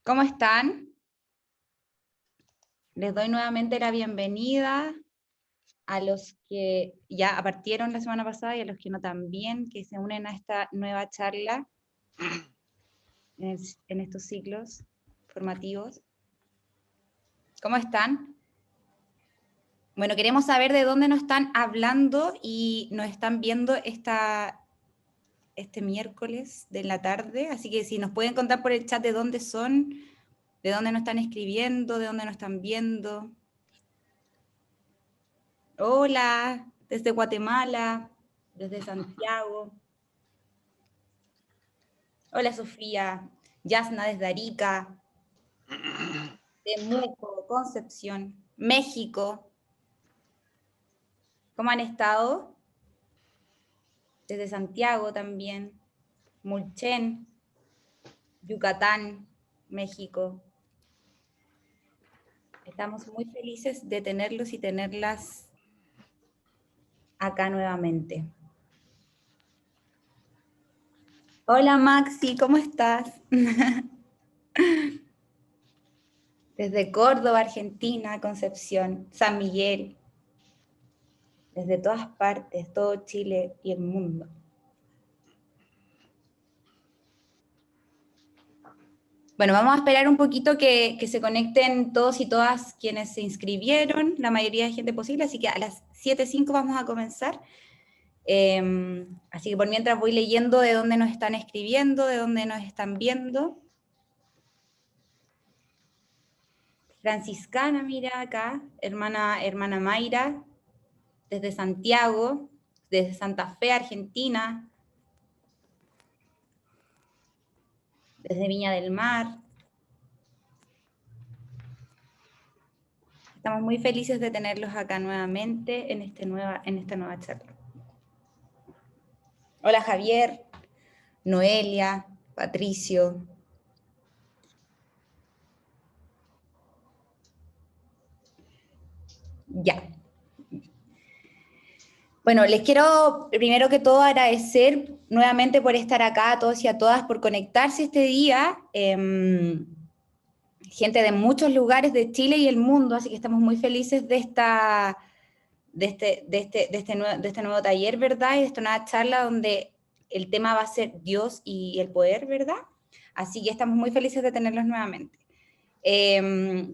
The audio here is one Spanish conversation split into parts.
¿Cómo están? Les doy nuevamente la bienvenida a los que ya partieron la semana pasada y a los que no también, que se unen a esta nueva charla en estos ciclos formativos. ¿Cómo están? Bueno, queremos saber de dónde nos están hablando y nos están viendo este miércoles de la tarde, así que si nos pueden contar por el chat de dónde son, de dónde nos están escribiendo, de dónde nos están viendo. Hola, desde Guatemala, desde Santiago. Hola Sofía, Yasna desde Arica, Temuco, Concepción, México. ¿Cómo han estado? Desde Santiago también, Mulchen, Yucatán, México. Estamos muy felices de tenerlos y tenerlas acá nuevamente. Hola Maxi, ¿cómo estás? Desde Córdoba, Argentina, Concepción, San Miguel, desde todas partes, todo Chile y el mundo. Bueno, vamos a esperar un poquito que se conecten todos y todas quienes se inscribieron, la mayoría de gente posible, así que a las 7:05 vamos a comenzar. Así que por mientras voy leyendo de dónde nos están escribiendo, de dónde nos están viendo. Franciscana, mira acá, hermana Mayra, desde Santiago, desde Santa Fe, Argentina, desde Viña del Mar. Estamos muy felices de tenerlos acá nuevamente en esta nueva charla. Hola Javier, Noelia, Patricio. Ya. Bueno, les quiero primero que todo agradecer nuevamente por estar acá a todos y a todas, por conectarse este día. Gente de muchos lugares de Chile y el mundo, así que estamos muy felices de este nuevo taller, ¿verdad? Y de esta nueva charla donde el tema va a ser Dios y el poder, ¿verdad? Así que estamos muy felices de tenerlos nuevamente.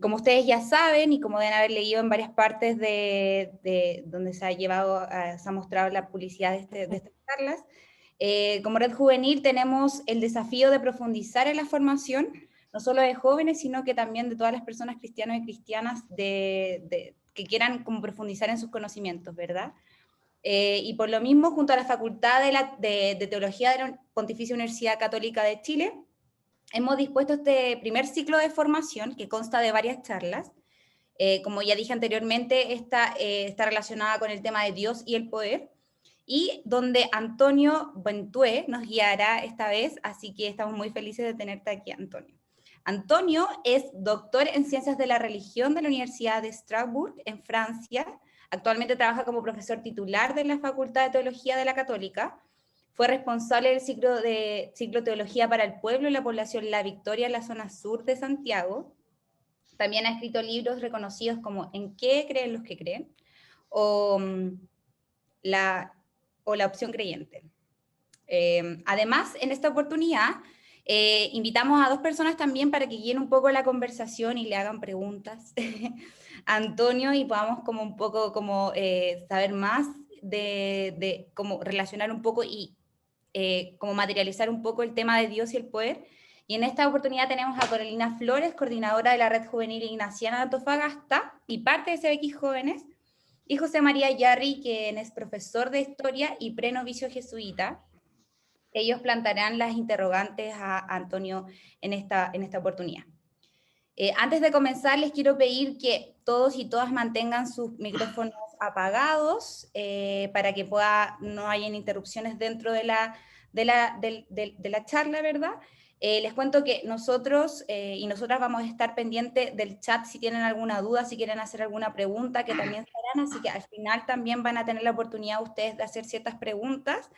Como ustedes ya saben y como deben haber leído en varias partes de donde se ha mostrado la publicidad de estas charlas, como Red Juvenil tenemos el desafío de profundizar en la formación, no solo de jóvenes, sino que también de todas las personas cristianas y cristianas que quieran como profundizar en sus conocimientos, ¿verdad? Y por lo mismo, junto a la Facultad de Teología de la Pontificia Universidad Católica de Chile, hemos dispuesto este primer ciclo de formación que consta de varias charlas. Como ya dije anteriormente, está relacionada con el tema de Dios y el poder, y donde Antonio Bentué nos guiará esta vez, así que estamos muy felices de tenerte aquí, Antonio. Antonio es doctor en Ciencias de la Religión de la Universidad de Strasbourg, en Francia. Actualmente trabaja como profesor titular de la Facultad de Teología de la Católica. Fue responsable del ciclo Teología para el Pueblo y la Población La Victoria en la zona sur de Santiago. También ha escrito libros reconocidos como ¿En qué creen los que creen? O la opción creyente. Además, en esta oportunidad, invitamos a dos personas también para que guíen un poco la conversación y le hagan preguntas a Antonio y podamos como un poco como saber más de cómo relacionar un poco y como materializar un poco el tema de Dios y el poder. Y en esta oportunidad tenemos a Carolina Flores, coordinadora de la Red Juvenil Ignaciana de Antofagasta y parte de CBX Jóvenes, y José María Yarri, quien es profesor de historia y prenovicio jesuita. Ellos plantarán las interrogantes a Antonio en esta oportunidad. Antes de comenzar, les quiero pedir que todos y todas mantengan sus micrófonos apagados para que no hayan interrupciones dentro de la charla, ¿verdad? Les cuento que nosotros y nosotras vamos a estar pendientes del chat si tienen alguna duda, si quieren hacer alguna pregunta, que también se harán, así que al final también van a tener la oportunidad ustedes de hacer ciertas preguntas.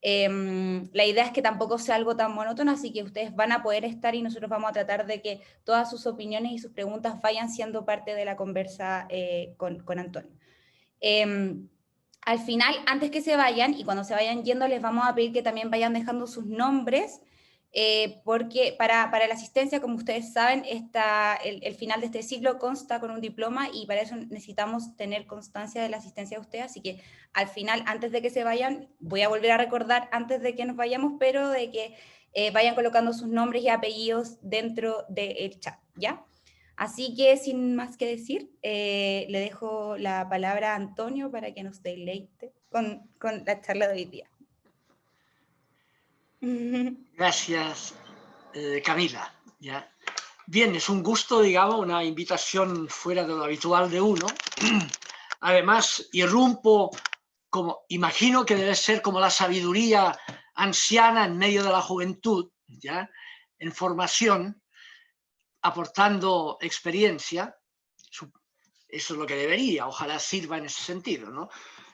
La idea es que tampoco sea algo tan monótono, así que ustedes van a poder estar y nosotros vamos a tratar de que todas sus opiniones y sus preguntas vayan siendo parte de la conversa con Antonio. Al final, antes que se vayan y cuando se vayan yendo, les vamos a pedir que también vayan dejando sus nombres, porque para la asistencia, como ustedes saben, el final de este ciclo consta con un diploma y para eso necesitamos tener constancia de la asistencia de ustedes, así que al final, antes de que se vayan, voy a volver a recordar antes de que nos vayamos, pero de que vayan colocando sus nombres y apellidos dentro del chat, ¿ya? Así que, sin más que decir, le dejo la palabra a Antonio para que nos deleite con la charla de hoy día. Gracias, Camila. ¿Ya? Bien, es un gusto, digamos, una invitación fuera de lo habitual de uno. Además, irrumpo, como imagino que debe ser como la sabiduría anciana en medio de la juventud, ¿ya? En formación, aportando experiencia. Eso es lo que debería, ojalá sirva en ese sentido, ¿no?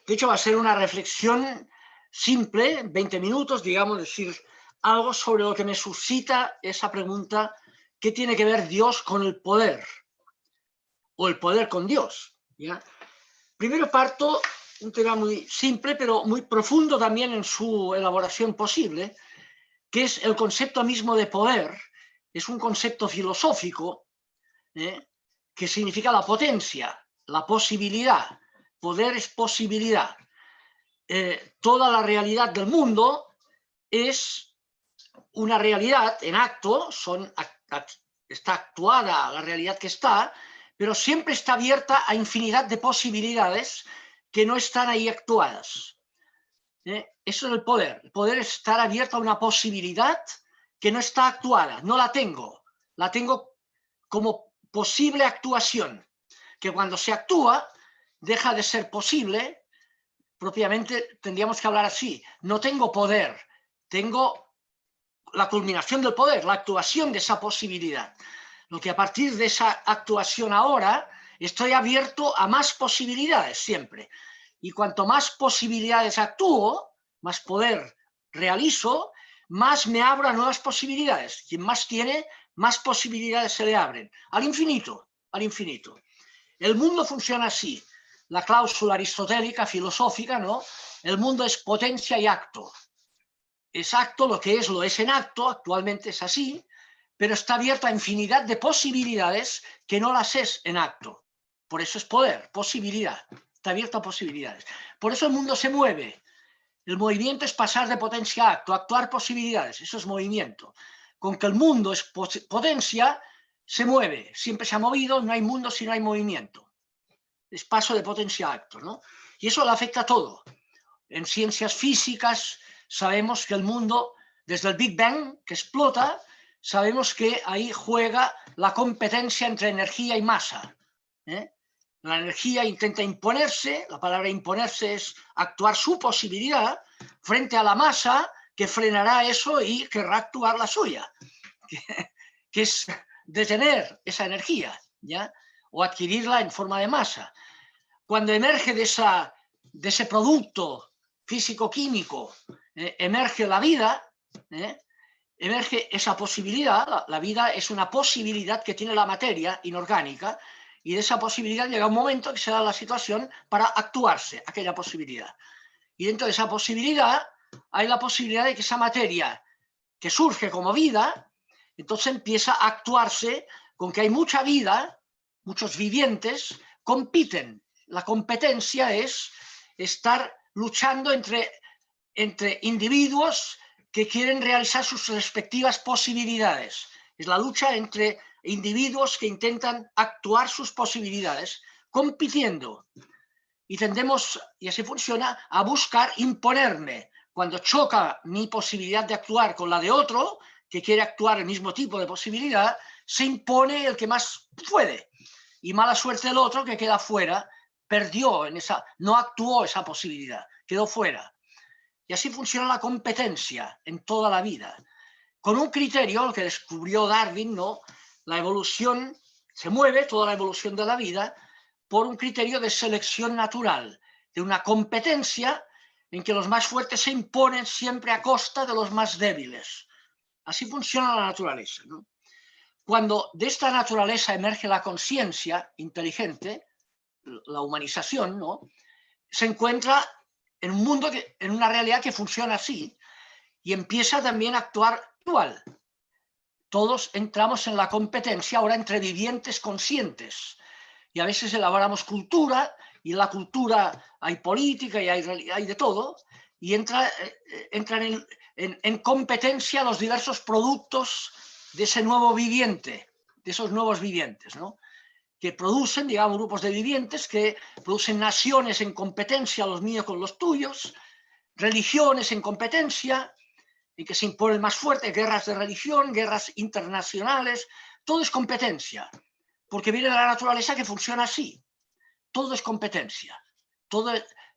De hecho, va a ser una reflexión simple, 20 minutos, digamos, decir algo sobre lo que me suscita esa pregunta: ¿qué tiene que ver Dios con el poder? O el poder con Dios, ¿ya? Primero parto un tema muy simple, pero muy profundo también en su elaboración posible, que es el concepto mismo de poder. Es un concepto filosófico, que significa la potencia, la posibilidad. Poder es posibilidad. Toda la realidad del mundo es una realidad en acto, está actuada la realidad que está, pero siempre está abierta a infinidad de posibilidades que no están ahí actuadas. Eso es el poder. El poder es estar abierto a una posibilidad que no está actuada, no la tengo como posible actuación, que cuando se actúa deja de ser posible. Propiamente tendríamos que hablar así: no tengo poder, tengo la culminación del poder, la actuación de esa posibilidad. Lo que a partir de esa actuación ahora estoy abierto a más posibilidades siempre. Y cuanto más posibilidades actúo, más poder realizo, más me abro a nuevas posibilidades. Quien más tiene, más posibilidades se le abren. Al infinito, al infinito. El mundo funciona así. La cláusula aristotélica, filosófica, ¿no? El mundo es potencia y acto. Es acto, lo es en acto, actualmente es así, pero está abierto a infinidad de posibilidades que no las es en acto. Por eso es poder, posibilidad. Está abierto a posibilidades. Por eso el mundo se mueve. El movimiento es pasar de potencia a acto, actuar posibilidades. Eso es movimiento. Con que el mundo es potencia, se mueve. Siempre se ha movido, no hay mundo si no hay movimiento. Es paso de potencia a acto, ¿no? Y eso lo afecta a todo. En ciencias físicas sabemos que el mundo, desde el Big Bang, que explota, sabemos que ahí juega la competencia entre energía y masa. La energía intenta imponerse, la palabra imponerse es actuar su posibilidad frente a la masa, que frenará eso y querrá actuar la suya, que es detener esa energía, ¿ya? O adquirirla en forma de masa. Cuando emerge de ese producto físico-químico, emerge la vida, emerge esa posibilidad. La vida es una posibilidad que tiene la materia inorgánica, y de esa posibilidad llega un momento que se da la situación para actuarse aquella posibilidad. Y dentro de esa posibilidad hay la posibilidad de que esa materia que surge como vida, entonces empieza a actuarse con que hay mucha vida, muchos vivientes compiten. La competencia es estar luchando entre individuos que quieren realizar sus respectivas posibilidades. Es la lucha entre individuos que intentan actuar sus posibilidades, compitiendo. Y tendemos, y así funciona, a buscar imponerme. Cuando choca mi posibilidad de actuar con la de otro, que quiere actuar el mismo tipo de posibilidad, se impone el que más puede. Y mala suerte el otro, que queda fuera, perdió no actuó esa posibilidad, quedó fuera. Y así funciona la competencia en toda la vida. Con un criterio, lo que descubrió Darwin, ¿no? La evolución se mueve, toda la evolución de la vida, por un criterio de selección natural, de una competencia en que los más fuertes se imponen siempre a costa de los más débiles. Así funciona la naturaleza, ¿no? Cuando de esta naturaleza emerge la conciencia inteligente, la humanización, ¿no?, se encuentra en un mundo, en una realidad que funciona así, y empieza también a actuar igual. Todos entramos en la competencia ahora entre vivientes conscientes, y a veces elaboramos cultura, y en la cultura hay política y hay de todo, y entran en competencia los diversos productos de ese nuevo viviente, de esos nuevos vivientes, ¿no?, que producen, digamos, grupos de vivientes que producen naciones en competencia, los míos con los tuyos, religiones en competencia, y que se impone el más fuerte, guerras de religión, guerras internacionales, todo es competencia, porque viene de la naturaleza que funciona así, todo es competencia, todo,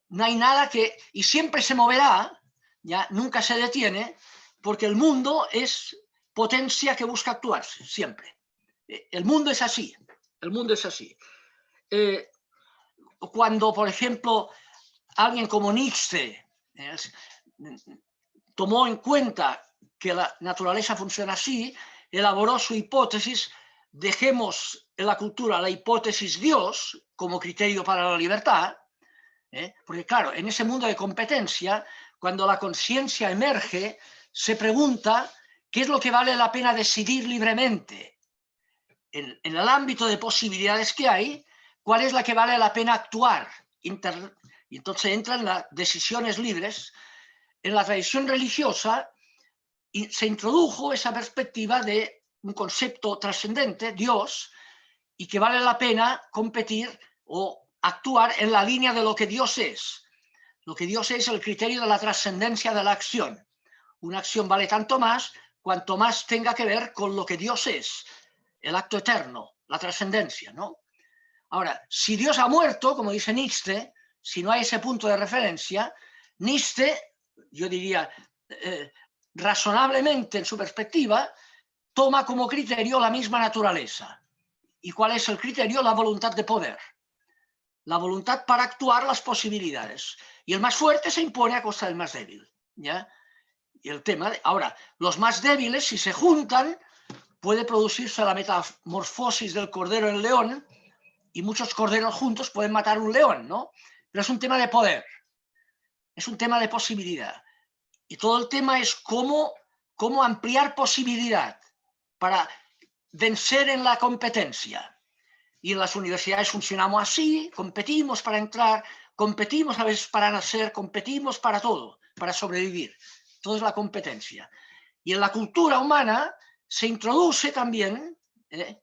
no hay nada que, y siempre se moverá, ya nunca se detiene, porque el mundo es potencia que busca actuarse, siempre. El mundo es así, el mundo es así. Cuando, por ejemplo, alguien como Nietzsche tomó en cuenta que la naturaleza funciona así, elaboró su hipótesis, dejemos en la cultura la hipótesis Dios como criterio para la libertad, porque claro, en ese mundo de competencia, cuando la conciencia emerge, se pregunta qué es lo que vale la pena decidir libremente. En el ámbito de posibilidades que hay, cuál es la que vale la pena actuar. Y entonces entran las decisiones libres. En la tradición religiosa se introdujo esa perspectiva de un concepto trascendente, Dios, y que vale la pena competir o actuar en la línea de lo que Dios es. Lo que Dios es el criterio de la trascendencia de la acción. Una acción vale tanto más cuanto más tenga que ver con lo que Dios es, el acto eterno, la trascendencia, ¿no? Ahora, si Dios ha muerto, como dice Nietzsche, si no hay ese punto de referencia, Nietzsche, yo diría, razonablemente en su perspectiva, toma como criterio la misma naturaleza. ¿Y cuál es el criterio? La voluntad de poder. La voluntad para actuar las posibilidades. Y el más fuerte se impone a costa del más débil, ¿ya? Y el tema ahora, los más débiles, si se juntan, puede producirse la metamorfosis del cordero en león, y muchos corderos juntos pueden matar un león, ¿no? Pero es un tema de poder, es un tema de posibilidad. Y todo el tema es cómo ampliar posibilidad para vencer en la competencia. Y en las universidades funcionamos así, competimos para entrar, competimos a veces para nacer, competimos para todo, para sobrevivir. Todo es la competencia. Y en la cultura humana se introduce también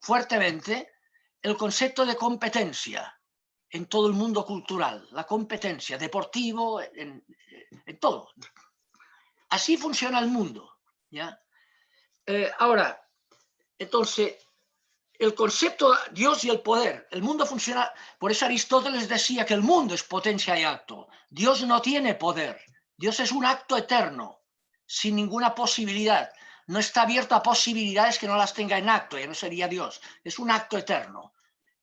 fuertemente el concepto de competencia en todo el mundo cultural, la competencia, deportivo, en todo. Así funciona el mundo, ¿ya? Ahora, entonces, el concepto de Dios y el poder, el mundo funciona, por eso Aristóteles decía que el mundo es potencia y acto. Dios no tiene poder, Dios es un acto eterno, sin ninguna posibilidad. No está abierto a posibilidades que no las tenga en acto, ya no sería Dios. Es un acto eterno.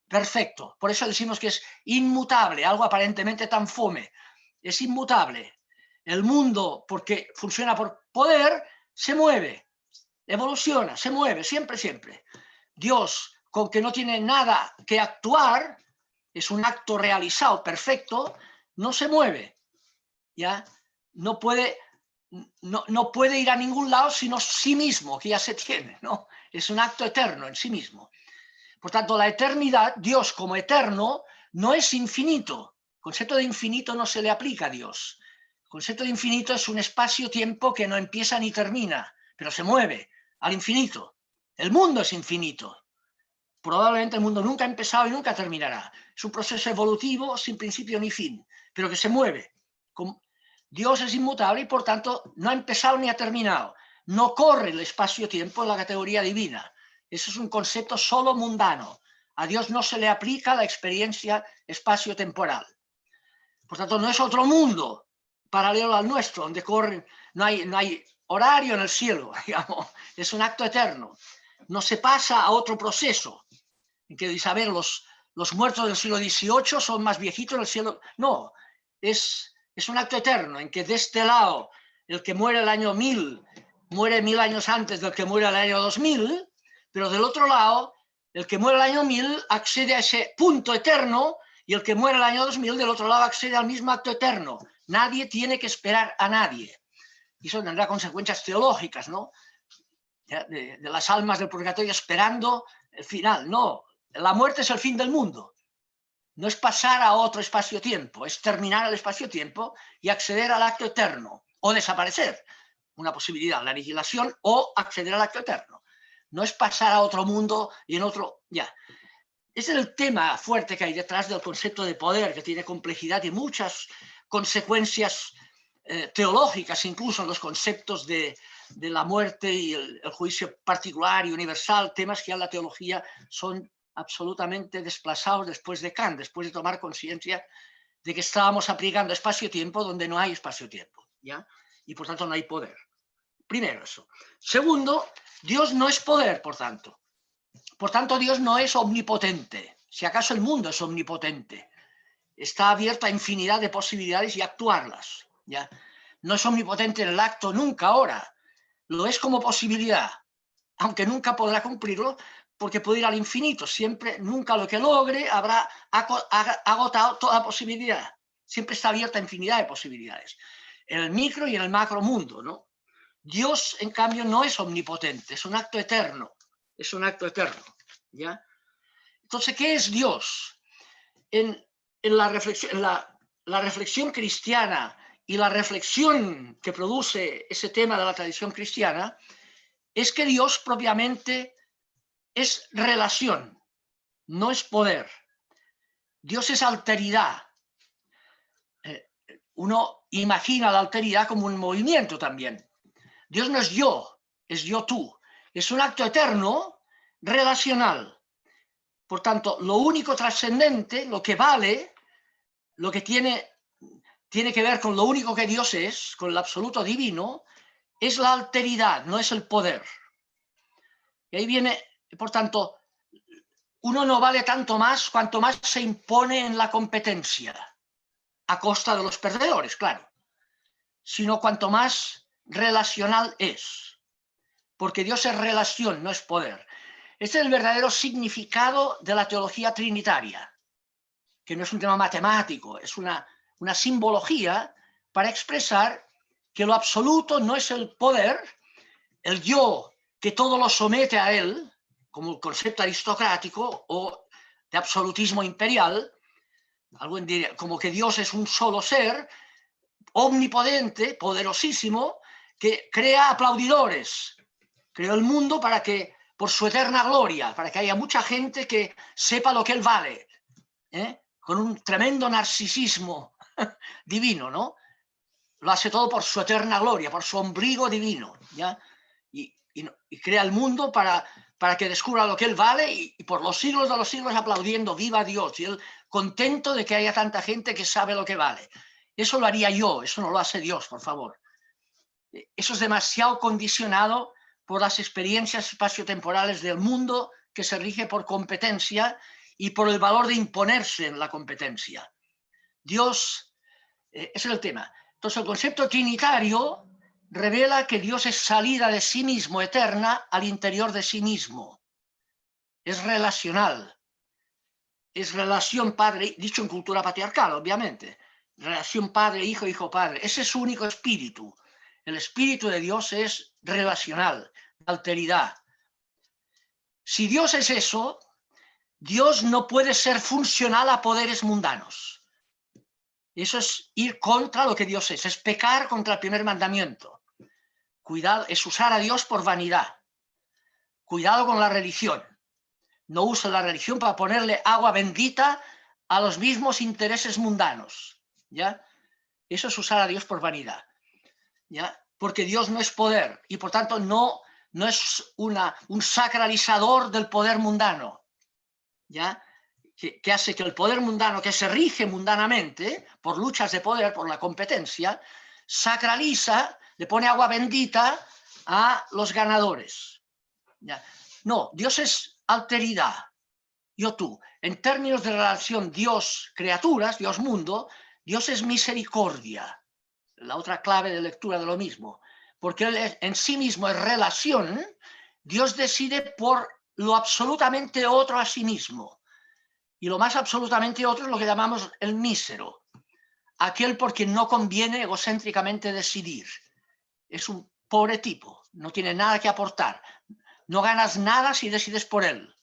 Perfecto. Por eso decimos que es inmutable, algo aparentemente tan fome. Es inmutable. El mundo, porque funciona por poder, se mueve, evoluciona, se mueve, siempre, siempre. Dios, con que no tiene nada que actuar, es un acto realizado, perfecto, no se mueve. ¿Ya? No puede ir a ningún lado sino sí mismo, que ya se tiene, ¿no? Es un acto eterno en sí mismo. Por tanto, la eternidad, Dios como eterno, no es infinito. El concepto de infinito no se le aplica a Dios. El concepto de infinito es un espacio-tiempo que no empieza ni termina, pero se mueve al infinito. El mundo es infinito. Probablemente el mundo nunca ha empezado y nunca terminará. Es un proceso evolutivo sin principio ni fin, pero que se mueve. Dios es inmutable y por tanto no ha empezado ni ha terminado. No corre el espacio-tiempo en la categoría divina. Eso es un concepto solo mundano. A Dios no se le aplica la experiencia espacio-temporal. Por tanto, no es otro mundo paralelo al nuestro, donde corren, no hay horario en el cielo, digamos. Es un acto eterno. No se pasa a otro proceso. En que saber los muertos del siglo XVIII son más viejitos en el cielo. No, es Es un acto eterno en que de este lado el que muere el año 1000 muere 1000 años antes del que muere el año 2000, pero del otro lado el que muere el año 1000 accede a ese punto eterno y el que muere el año 2000 del otro lado accede al mismo acto eterno. Nadie tiene que esperar a nadie. Y eso tendrá consecuencias teológicas, ¿no? De las almas del purgatorio esperando el final. No, la muerte es el fin del mundo. No es pasar a otro espacio-tiempo, es terminar el espacio-tiempo y acceder al acto eterno o desaparecer. Una posibilidad, la aniquilación o acceder al acto eterno. No es pasar a otro mundo y en otro... Ya. Ese es el tema fuerte que hay detrás del concepto de poder, que tiene complejidad y muchas consecuencias teológicas, incluso en los conceptos de la muerte y el juicio particular y universal, temas que en la teología son absolutamente desplazados después de Kant, después de tomar conciencia de que estábamos aplicando espacio-tiempo donde no hay espacio-tiempo, ¿ya? Y por tanto no hay poder. Primero eso. Segundo, Dios no es poder, por tanto. Por tanto, Dios no es omnipotente. Si acaso el mundo es omnipotente, está abierto a infinidad de posibilidades y actuarlas, ¿ya? No es omnipotente en el acto nunca ahora, lo es como posibilidad, aunque nunca podrá cumplirlo porque puede ir al infinito, siempre, nunca lo que logre habrá agotado toda posibilidad, siempre está abierta a infinidad de posibilidades, en el micro y en el macro mundo, ¿no? Dios, en cambio, no es omnipotente, es un acto eterno, ¿ya? Entonces, ¿qué es Dios? En la reflexión cristiana y la reflexión que produce ese tema de la tradición cristiana es que Dios propiamente es relación, no es poder. Dios es alteridad. Uno imagina la alteridad como un movimiento también. Dios no es yo-tú. Es un acto eterno, relacional. Por tanto, lo único trascendente, lo que vale, lo que tiene que ver con lo único que Dios es, con el absoluto divino, es la alteridad, no es el poder. Y ahí viene, por tanto, uno no vale tanto más cuanto más se impone en la competencia, a costa de los perdedores, claro, sino cuanto más relacional es, porque Dios es relación, no es poder. Este es el verdadero significado de la teología trinitaria, que no es un tema matemático, es una simbología para expresar que lo absoluto no es el poder, el yo que todo lo somete a él, como el concepto aristocrático o de absolutismo imperial, alguien diría, como que Dios es un solo ser, omnipotente, poderosísimo, que crea aplaudidores, creó el mundo para que, por su eterna gloria, para que haya mucha gente que sepa lo que él vale, con un tremendo narcisismo divino, ¿no? Lo hace todo por su eterna gloria, por su ombligo divino, ¿ya? Y crea el mundo para que descubra lo que él vale y por los siglos de los siglos aplaudiendo, viva Dios, y él contento de que haya tanta gente que sabe lo que vale. Eso lo haría yo, eso no lo hace Dios, por favor. Eso es demasiado condicionado por las experiencias espaciotemporales del mundo que se rige por competencia y por el valor de imponerse en la competencia. Dios, ese es el tema. Entonces el concepto trinitario revela que Dios es salida de sí mismo, eterna, al interior de sí mismo. Es relacional. Es relación padre, dicho en cultura patriarcal, obviamente. Relación padre-hijo, hijo-padre. Ese es su único espíritu. El espíritu de Dios es relacional, alteridad. Si Dios es eso, Dios no puede ser funcional a poderes mundanos. Eso es ir contra lo que Dios es pecar contra el primer mandamiento. Cuidado, es usar a Dios por vanidad. Cuidado con la religión. No usa la religión para ponerle agua bendita a los mismos intereses mundanos, ¿ya? Eso es usar a Dios por vanidad, ¿ya? Porque Dios no es poder y por tanto no es un sacralizador del poder mundano, ¿ya? Que hace que el poder mundano, que se rige mundanamente por luchas de poder, por la competencia, sacraliza, le pone agua bendita a los ganadores, ¿ya? No, Dios es alteridad, yo-tú. En términos de relación Dios-criaturas, Dios-mundo, Dios es misericordia, la otra clave de lectura de lo mismo, porque Él en sí mismo es relación. Dios decide por lo absolutamente otro a sí mismo. Y lo más absolutamente otro es lo que llamamos el mísero, aquel por quien no conviene egocéntricamente decidir. Es un pobre tipo, no tiene nada que aportar. No ganas nada si decides por él,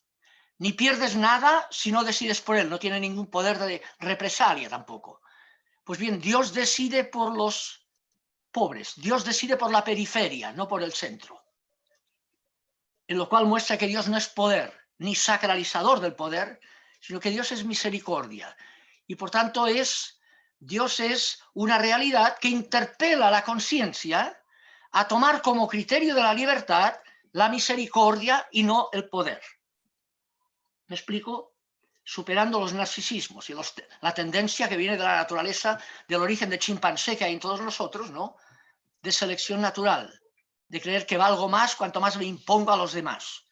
ni pierdes nada si no decides por él. No tiene ningún poder de represalia tampoco. Pues bien, Dios decide por los pobres, Dios decide por la periferia, no por el centro. En lo cual muestra que Dios no es poder, ni sacralizador del poder, sino que Dios es misericordia. Y por tanto Dios es una realidad que interpela a la conciencia a tomar como criterio de la libertad la misericordia y no el poder. ¿Me explico? Superando los narcisismos y la tendencia que viene de la naturaleza, del origen de chimpancé que hay en todos nosotros, ¿no? De selección natural, de creer que valgo más cuanto más me impongo a los demás.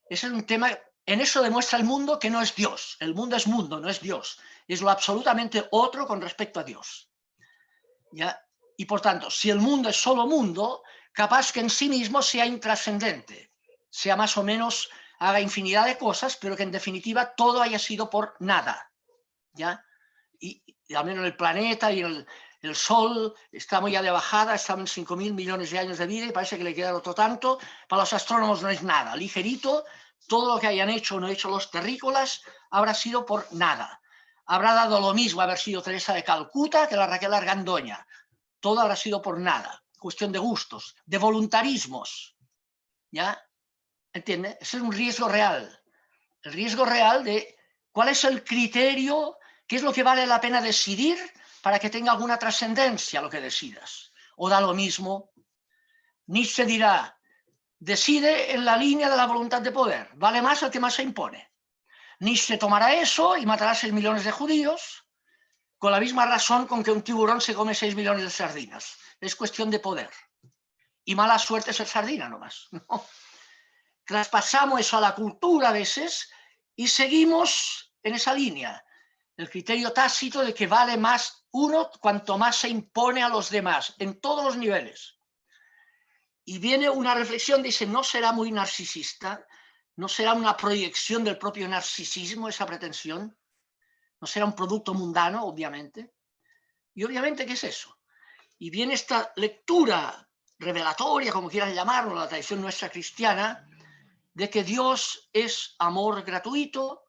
Ese es un tema, en eso demuestra el mundo que no es Dios. El mundo, no es Dios. Es lo absolutamente otro con respecto a Dios. ¿Ya? Y por tanto, si el mundo es solo mundo, capaz que en sí mismo sea intrascendente, sea más o menos, haga infinidad de cosas, pero que en definitiva todo haya sido por nada. ¿Ya? Y al menos el planeta y el Sol estamos ya de bajada, estamos en 5.000 millones de años de vida y parece que le queda otro tanto. Para los astrónomos no es nada, ligerito. Todo lo que hayan hecho o no hecho los terrícolas habrá sido por nada. Habrá dado lo mismo haber sido Teresa de Calcuta que la Raquel Argandoña. Todo habrá sido por nada. Cuestión de gustos, de voluntarismos. ¿Ya? ¿Entiende? Ese es un riesgo real. El riesgo real de cuál es el criterio, qué es lo que vale la pena decidir para que tenga alguna trascendencia lo que decidas. O da lo mismo. Nietzsche dirá, decide en la línea de la voluntad de poder. Vale más el que más se impone. Nietzsche tomará eso y matará 6 millones de judíos con la misma razón con que un tiburón se come 6 millones de sardinas. Es cuestión de poder. Y mala suerte ser sardina nomás. ¿No? Traspasamos eso a la cultura a veces y seguimos en esa línea. El criterio tácito de que vale más uno cuanto más se impone a los demás, en todos los niveles. Y viene una reflexión, dice, ¿no será muy narcisista? ¿No será una proyección del propio narcisismo esa pretensión? ¿No será un producto mundano, obviamente? Y obviamente, ¿qué es eso? Y viene esta lectura revelatoria, como quieran llamarlo, la tradición nuestra cristiana, de que Dios es amor gratuito.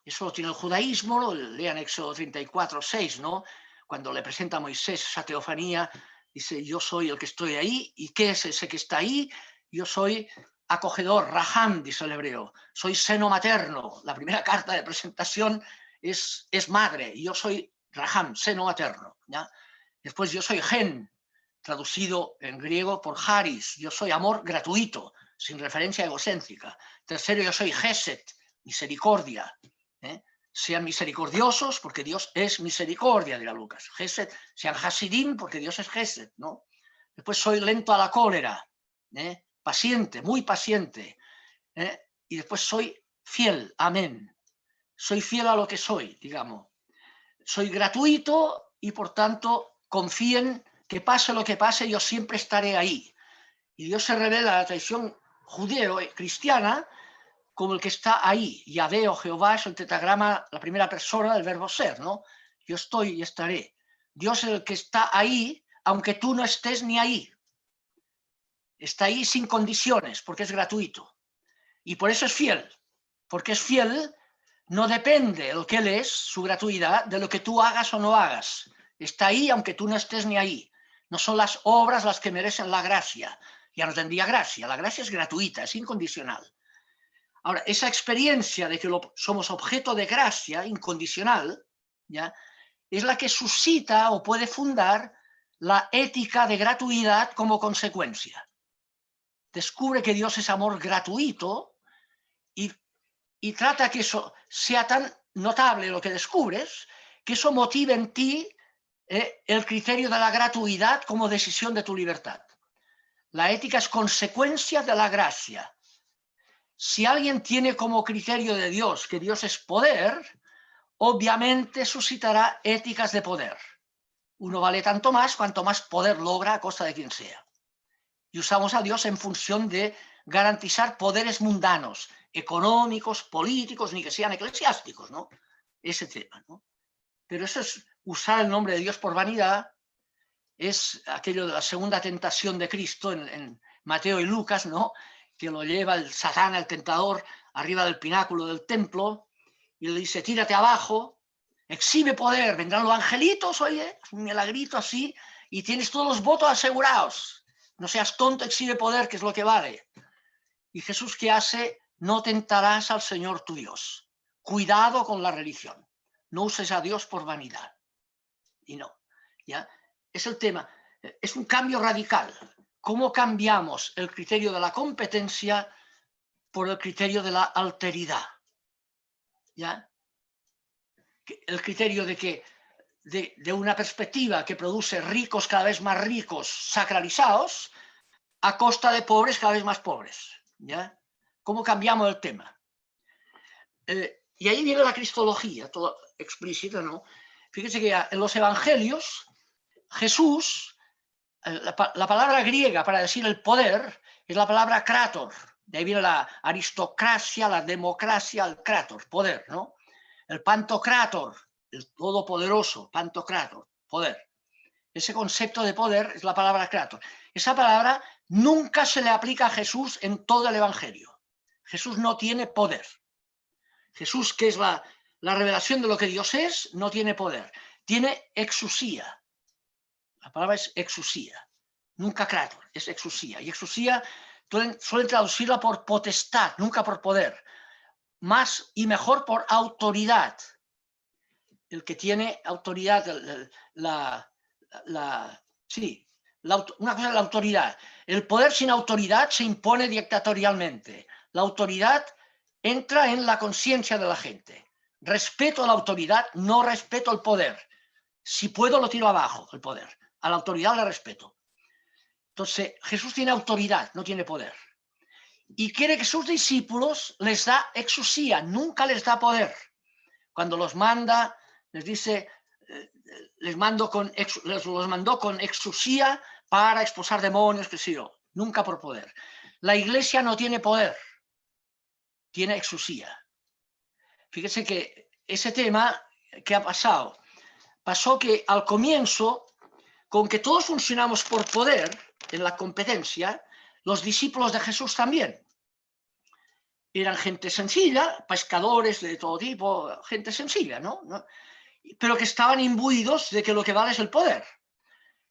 Eso lo tiene el judaísmo, lean Éxodo 34, 6, ¿no? Cuando le presenta a Moisés esa teofanía, dice, yo soy el que estoy ahí. ¿Y qué es ese que está ahí? Yo soy acogedor, raham, dice el hebreo. Soy seno materno. La primera carta de presentación es madre. Y yo soy raham, seno materno. ¿Ya? Después yo soy gen, traducido en griego por haris. Yo soy amor gratuito, sin referencia egocéntrica. Tercero, yo soy geset, misericordia. Sean misericordiosos porque Dios es misericordia, dirá Lucas. Gesed, sean hasidim porque Dios es Gesed, ¿no? Después soy lento a la cólera, paciente, muy paciente. Y después soy fiel, amén. Soy fiel a lo que soy, digamos. Soy gratuito y por tanto confíen que pase lo que pase, yo siempre estaré ahí. Y Dios se revela a la tradición judeo-cristiana como el que está ahí. Yahvé o Jehová es el tetragrama, la primera persona del verbo ser, ¿no? Yo estoy y estaré. Dios es el que está ahí, aunque tú no estés ni ahí. Está ahí sin condiciones, porque es gratuito. Y por eso es fiel. Porque es fiel, no depende de lo que Él es, su gratuidad, de lo que tú hagas o no hagas. Está ahí, aunque tú no estés ni ahí. No son las obras las que merecen la gracia. Ya no tendría gracia. La gracia es gratuita, es incondicional. Ahora, esa experiencia de que somos objeto de gracia incondicional, ¿ya?, es la que suscita o puede fundar la ética de gratuidad como consecuencia. Descubre que Dios es amor gratuito y trata que eso sea tan notable lo que descubres, que eso motive en ti el criterio de la gratuidad como decisión de tu libertad. La ética es consecuencia de la gracia. Si alguien tiene como criterio de Dios que Dios es poder, obviamente suscitará éticas de poder. Uno vale tanto más cuanto más poder logra a costa de quien sea. Y usamos a Dios en función de garantizar poderes mundanos, económicos, políticos, ni que sean eclesiásticos, ¿no? Ese tema, ¿no? Pero eso es usar el nombre de Dios por vanidad, es aquello de la segunda tentación de Cristo en Mateo y Lucas, ¿no? Que lo lleva el Satán, el tentador, arriba del pináculo del templo y le dice, tírate abajo, exhibe poder, vendrán los angelitos, oye, un milagrito así, y tienes todos los votos asegurados. No seas tonto, exhibe poder, que es lo que vale. Y Jesús, ¿qué hace? No tentarás al Señor tu Dios. Cuidado con la religión. No uses a Dios por vanidad. Y no, ¿ya? Es el tema. Es un cambio radical. ¿Cómo cambiamos el criterio de la competencia por el criterio de la alteridad? ¿Ya? El criterio de que de una perspectiva que produce ricos cada vez más ricos, sacralizados, a costa de pobres cada vez más pobres. ¿Ya? ¿Cómo cambiamos el tema? Y ahí viene la cristología, todo explícita, ¿no? Fíjense que en los evangelios, Jesús, la palabra griega para decir el poder es la palabra krator. De ahí viene la aristocracia, la democracia, el krator, poder, ¿no? El pantocrator, el todopoderoso, pantocrator, poder. Ese concepto de poder es la palabra krator. Esa palabra nunca se le aplica a Jesús en todo el evangelio. Jesús no tiene poder. Jesús, que es la revelación de lo que Dios es, no tiene poder. Tiene exusía. La palabra es exusía. Nunca krator, es exusía. Y exusía suelen traducirla por potestad, nunca por poder. Más y mejor por autoridad. El que tiene autoridad, una cosa es la autoridad. El poder sin autoridad se impone dictatorialmente. La autoridad entra en la conciencia de la gente. Respeto a la autoridad, no respeto al poder. Si puedo, lo tiro abajo, el poder. A la autoridad le respeto. Entonces, Jesús tiene autoridad, no tiene poder. Y quiere que sus discípulos les da exusía, nunca les da poder. Cuando los manda, les dice, los mandó con exusía para expulsar demonios, que sí, nunca por poder. La iglesia no tiene poder, tiene exusía. Fíjese que ese tema, ¿qué ha pasado? Pasó que al comienzo, con que todos funcionamos por poder en la competencia, los discípulos de Jesús también. Eran gente sencilla, pescadores de todo tipo, gente sencilla, ¿no? Pero que estaban imbuidos de que lo que vale es el poder.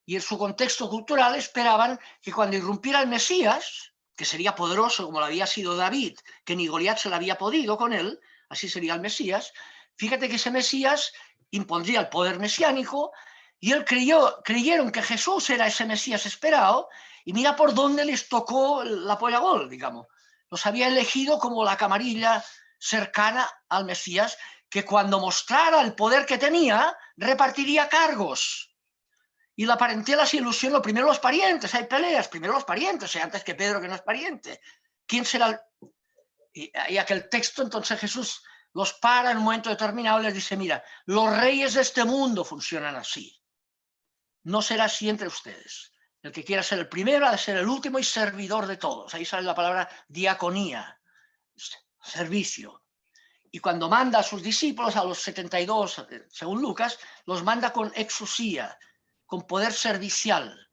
Y en su contexto cultural esperaban que cuando irrumpiera el Mesías, que sería poderoso como lo había sido David, que ni Goliat se lo había podido con él, así sería el Mesías, fíjate que ese Mesías impondría el poder mesiánico y él creyeron que Jesús era ese Mesías esperado y mira por dónde les tocó la polla gol, digamos. Los había elegido como la camarilla cercana al Mesías, que cuando mostrara el poder que tenía, repartiría cargos. Y la parentela se ilusionó, primero los parientes, hay peleas, primero los parientes, antes que Pedro, que no es pariente. ¿Quién será? Y aquel texto, entonces Jesús los para en un momento determinado y les dice, mira, los reyes de este mundo funcionan así. No será así entre ustedes. El que quiera ser el primero ha de ser el último y servidor de todos. Ahí sale la palabra diaconía, servicio. Y cuando manda a sus discípulos, a los 72, según Lucas, los manda con exusía, con poder servicial.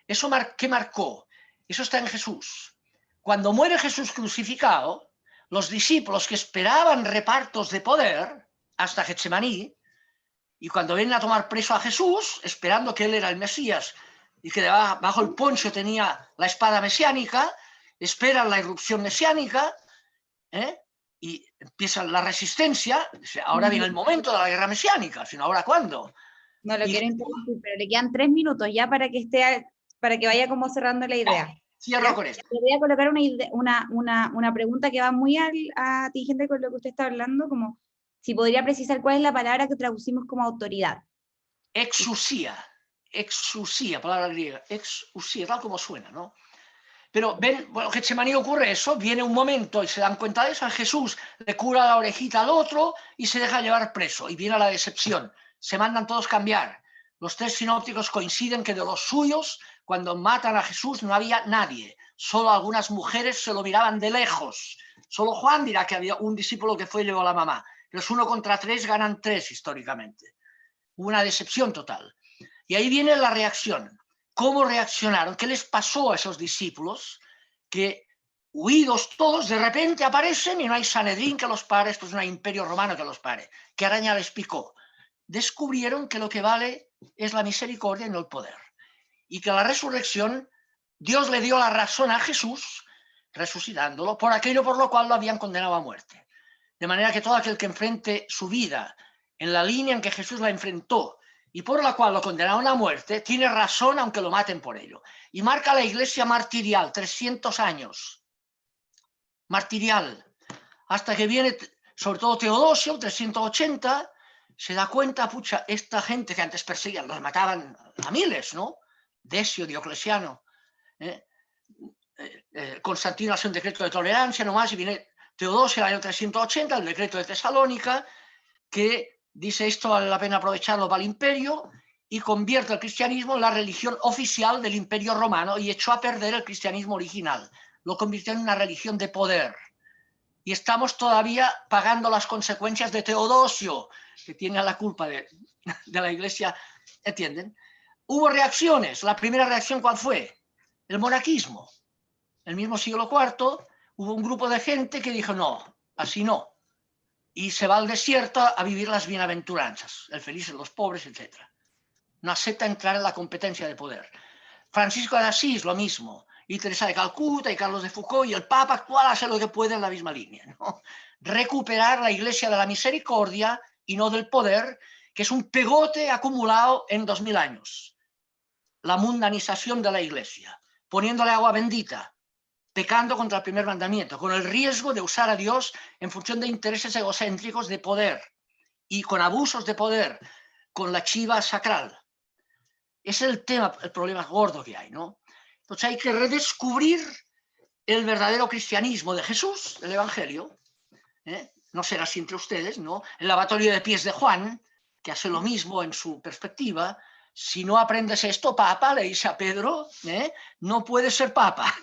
¿Eso qué marcó? Eso está en Jesús. Cuando muere Jesús crucificado, los discípulos que esperaban repartos de poder hasta Getsemaní, y cuando vienen a tomar preso a Jesús, esperando que él era el Mesías y que bajo el poncho tenía la espada mesiánica, esperan la irrupción mesiánica, y empieza la resistencia. Ahora viene el momento de la guerra mesiánica, sino ahora ¿cuándo? No lo quiero interrumpir, pero le quedan 3 minutos ya para que vaya como cerrando la idea. Cierro con esto. Le voy a colocar una pregunta que va muy atingente con lo que usted está hablando, como si podría precisar cuál es la palabra que traducimos como autoridad. Exusía, palabra griega, exusía, tal como suena, ¿no? Pero ven, bueno, Getsemaní ocurre eso, viene un momento y se dan cuenta de eso, Jesús le cura la orejita al otro y se deja llevar preso, y viene la decepción, se mandan todos cambiar. Los tres sinópticos coinciden que de los suyos, cuando matan a Jesús no había nadie, solo algunas mujeres se lo miraban de lejos. Solo Juan dirá que había un discípulo que fue y llevó a la mamá. Los 1 contra 3 ganan 3 históricamente. Hubo una decepción total. Y ahí viene la reacción. ¿Cómo reaccionaron? ¿Qué les pasó a esos discípulos? Que huidos todos, de repente aparecen y no hay Sanedrín que los pare, esto es un imperio romano que los pare. ¿Qué araña les picó? Descubrieron que lo que vale es la misericordia y no el poder. Y que la resurrección, Dios le dio la razón a Jesús, resucitándolo, por aquello por lo cual lo habían condenado a muerte. De manera que todo aquel que enfrente su vida en la línea en que Jesús la enfrentó y por la cual lo condenaron a muerte, tiene razón aunque lo maten por ello. Y marca la iglesia martirial, 300 años. Martirial. Hasta que viene, sobre todo Teodosio, 380, se da cuenta, pucha, esta gente que antes perseguían, los mataban a miles, ¿no? Decio, Diocleciano. Constantino hace un decreto de tolerancia nomás y viene Teodosio en el año 380, el decreto de Tesalónica, que dice esto vale la pena aprovecharlo para el imperio y convierte el cristianismo en la religión oficial del imperio romano y echó a perder el cristianismo original. Lo convirtió en una religión de poder. Y estamos todavía pagando las consecuencias de Teodosio, que tiene la culpa de la iglesia, ¿entienden? Hubo reacciones. La primera reacción, ¿cuál fue? El monaquismo. En el mismo siglo IV hubo un grupo de gente que dijo, no, así no. Y se va al desierto a vivir las bienaventuranzas, el feliz de los pobres, etc. No acepta entrar en la competencia de poder. Francisco de Asís, lo mismo. Y Teresa de Calcuta y Carlos de Foucault y el Papa actual hace lo que puede en la misma línea, ¿no? Recuperar la iglesia de la misericordia y no del poder, que es un pegote acumulado en 2000 años. La mundanización de la iglesia, poniéndole agua bendita, pecando contra el primer mandamiento, con el riesgo de usar a Dios en función de intereses egocéntricos de poder y con abusos de poder, con la chiva sacral. Ese es el tema, el problema gordo que hay, ¿no? Entonces hay que redescubrir el verdadero cristianismo de Jesús, el Evangelio. No será así entre ustedes, ¿no? El lavatorio de pies de Juan, que hace lo mismo en su perspectiva. Si no aprendes esto, papa, le dice a Pedro, no puedes ser papa.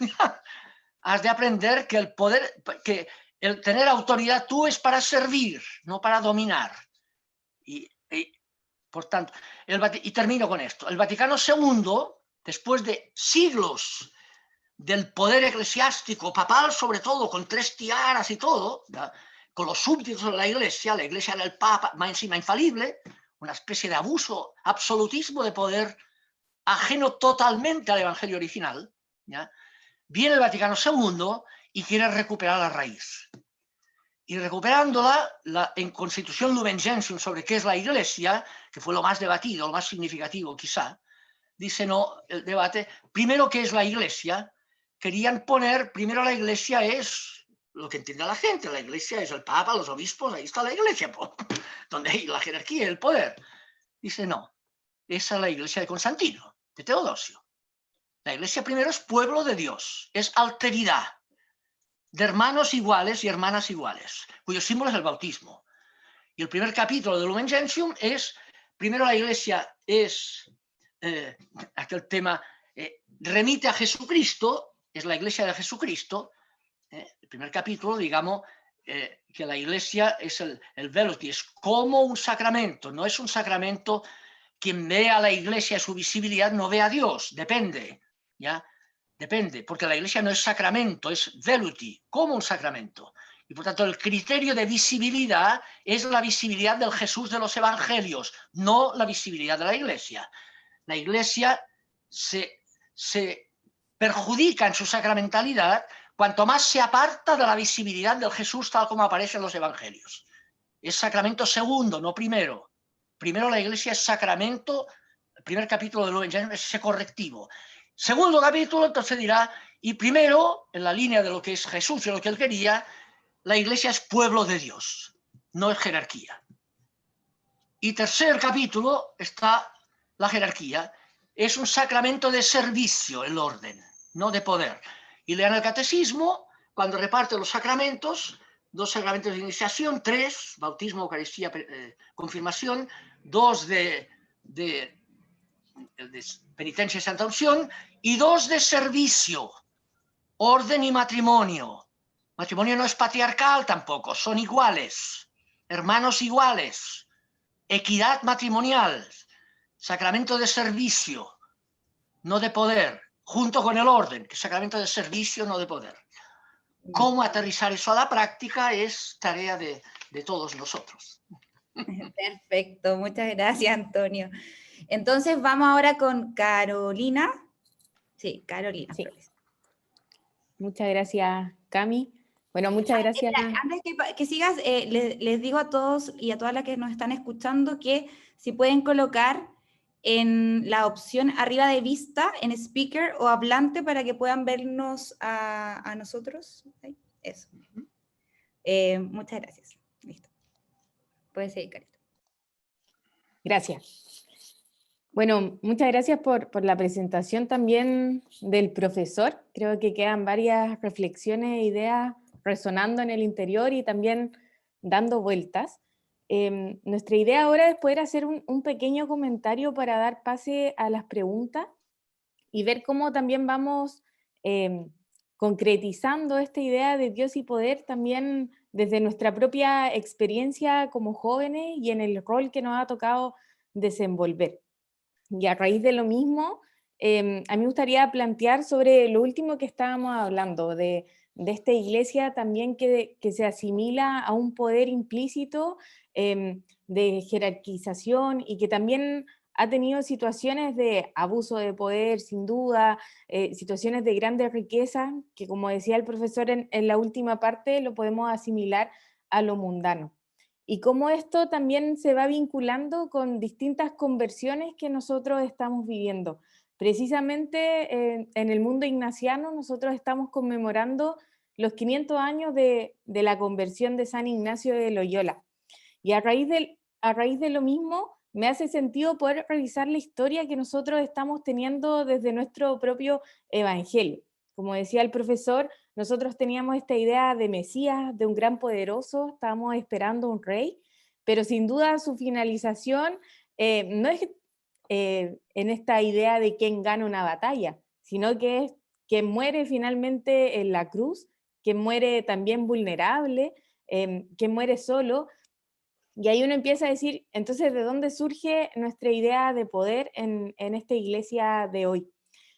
Has de aprender que el poder, que el tener autoridad tú es para servir, no para dominar. Y por tanto, y termino con esto. El Vaticano II, después de siglos del poder eclesiástico, papal sobre todo, con 3 tiaras y todo, ¿verdad? Con los súbditos de la iglesia era el papa, más encima infalible, una especie de abuso, absolutismo de poder, ajeno totalmente al evangelio original, ¿ya? Viene el Vaticano II y quiere recuperar la raíz. Y recuperándola, en Constitución Lumen Gentium sobre qué es la iglesia, que fue lo más debatido, lo más significativo quizá, dice no, el debate, primero qué es la iglesia, querían poner, primero la iglesia es lo que entiende la gente, la iglesia es el papa, los obispos, ahí está la iglesia, donde hay la jerarquía y el poder. Dice no, esa es la iglesia de Constantino, de Teodosio. La iglesia primero es pueblo de Dios, es alteridad, de hermanos iguales y hermanas iguales, cuyo símbolo es el bautismo. Y el primer capítulo de Lumen Gentium es, primero la iglesia es, aquel tema, remite a Jesucristo, es la iglesia de Jesucristo, el primer capítulo, digamos, que la iglesia es el veloty, es como un sacramento, no es un sacramento, quien ve a la iglesia y su visibilidad no ve a Dios, depende, ¿ya? Depende, porque la iglesia no es sacramento, es veluti, como un sacramento. Y por tanto el criterio de visibilidad es la visibilidad del Jesús de los evangelios, no la visibilidad de la iglesia. La iglesia se perjudica en su sacramentalidad cuanto más se aparta de la visibilidad del Jesús tal como aparece en los evangelios. Es sacramento segundo, no primero. Primero la iglesia es sacramento, el primer capítulo de Lumen Gentium es ese correctivo. Segundo capítulo, entonces dirá, y primero, en la línea de lo que es Jesús y lo que él quería, la iglesia es pueblo de Dios, no es jerarquía. Y tercer capítulo está la jerarquía, es un sacramento de servicio, el orden, no de poder. Y lean el catecismo cuando reparte los sacramentos, 2 sacramentos de iniciación, 3, bautismo, Eucaristía, confirmación, 2 de penitencia y santa unción, y 2 de servicio, orden y matrimonio. Matrimonio no es patriarcal tampoco, son iguales, hermanos iguales, equidad matrimonial, sacramento de servicio, no de poder, junto con el orden, que es sacramento de servicio, no de poder. Cómo aterrizar eso a la práctica es tarea de todos nosotros. Perfecto, muchas gracias, Antonio. Entonces vamos ahora con Carolina. Sí, Carolina. Sí. Muchas gracias, Cami. Bueno, muchas gracias. Antes que sigas, les digo a todos y a todas las que nos están escuchando que si pueden colocar en la opción arriba de vista, en speaker o hablante, para que puedan vernos a nosotros. Eso. Muchas gracias. Listo. Puedes seguir, Carita. Gracias. Bueno, muchas gracias por la presentación también del profesor. Creo que quedan varias reflexiones e ideas resonando en el interior y también dando vueltas. Nuestra idea ahora es poder hacer un pequeño comentario para dar pase a las preguntas y ver cómo también vamos concretizando esta idea de Dios y poder también desde nuestra propia experiencia como jóvenes y en el rol que nos ha tocado desenvolver. Y a raíz de lo mismo, a mí me gustaría plantear sobre lo último que estábamos hablando, de esta iglesia también que se asimila a un poder implícito de jerarquización y que también ha tenido situaciones de abuso de poder, sin duda, situaciones de grandes riquezas, que como decía el profesor en la última parte, lo podemos asimilar a lo mundano. Y cómo esto también se va vinculando con distintas conversiones que nosotros estamos viviendo. Precisamente en el mundo ignaciano nosotros estamos conmemorando los 500 años de la conversión de San Ignacio de Loyola. Y a raíz de lo mismo, me hace sentido poder revisar la historia que nosotros estamos teniendo desde nuestro propio evangelio. Como decía el profesor, nosotros teníamos esta idea de Mesías, de un gran poderoso, estábamos esperando un rey, pero sin duda su finalización no es en esta idea de quién gana una batalla, sino que es quien muere finalmente en la cruz, quien muere también vulnerable, quien muere solo. Y ahí uno empieza a decir, entonces, ¿de dónde surge nuestra idea de poder en esta iglesia de hoy?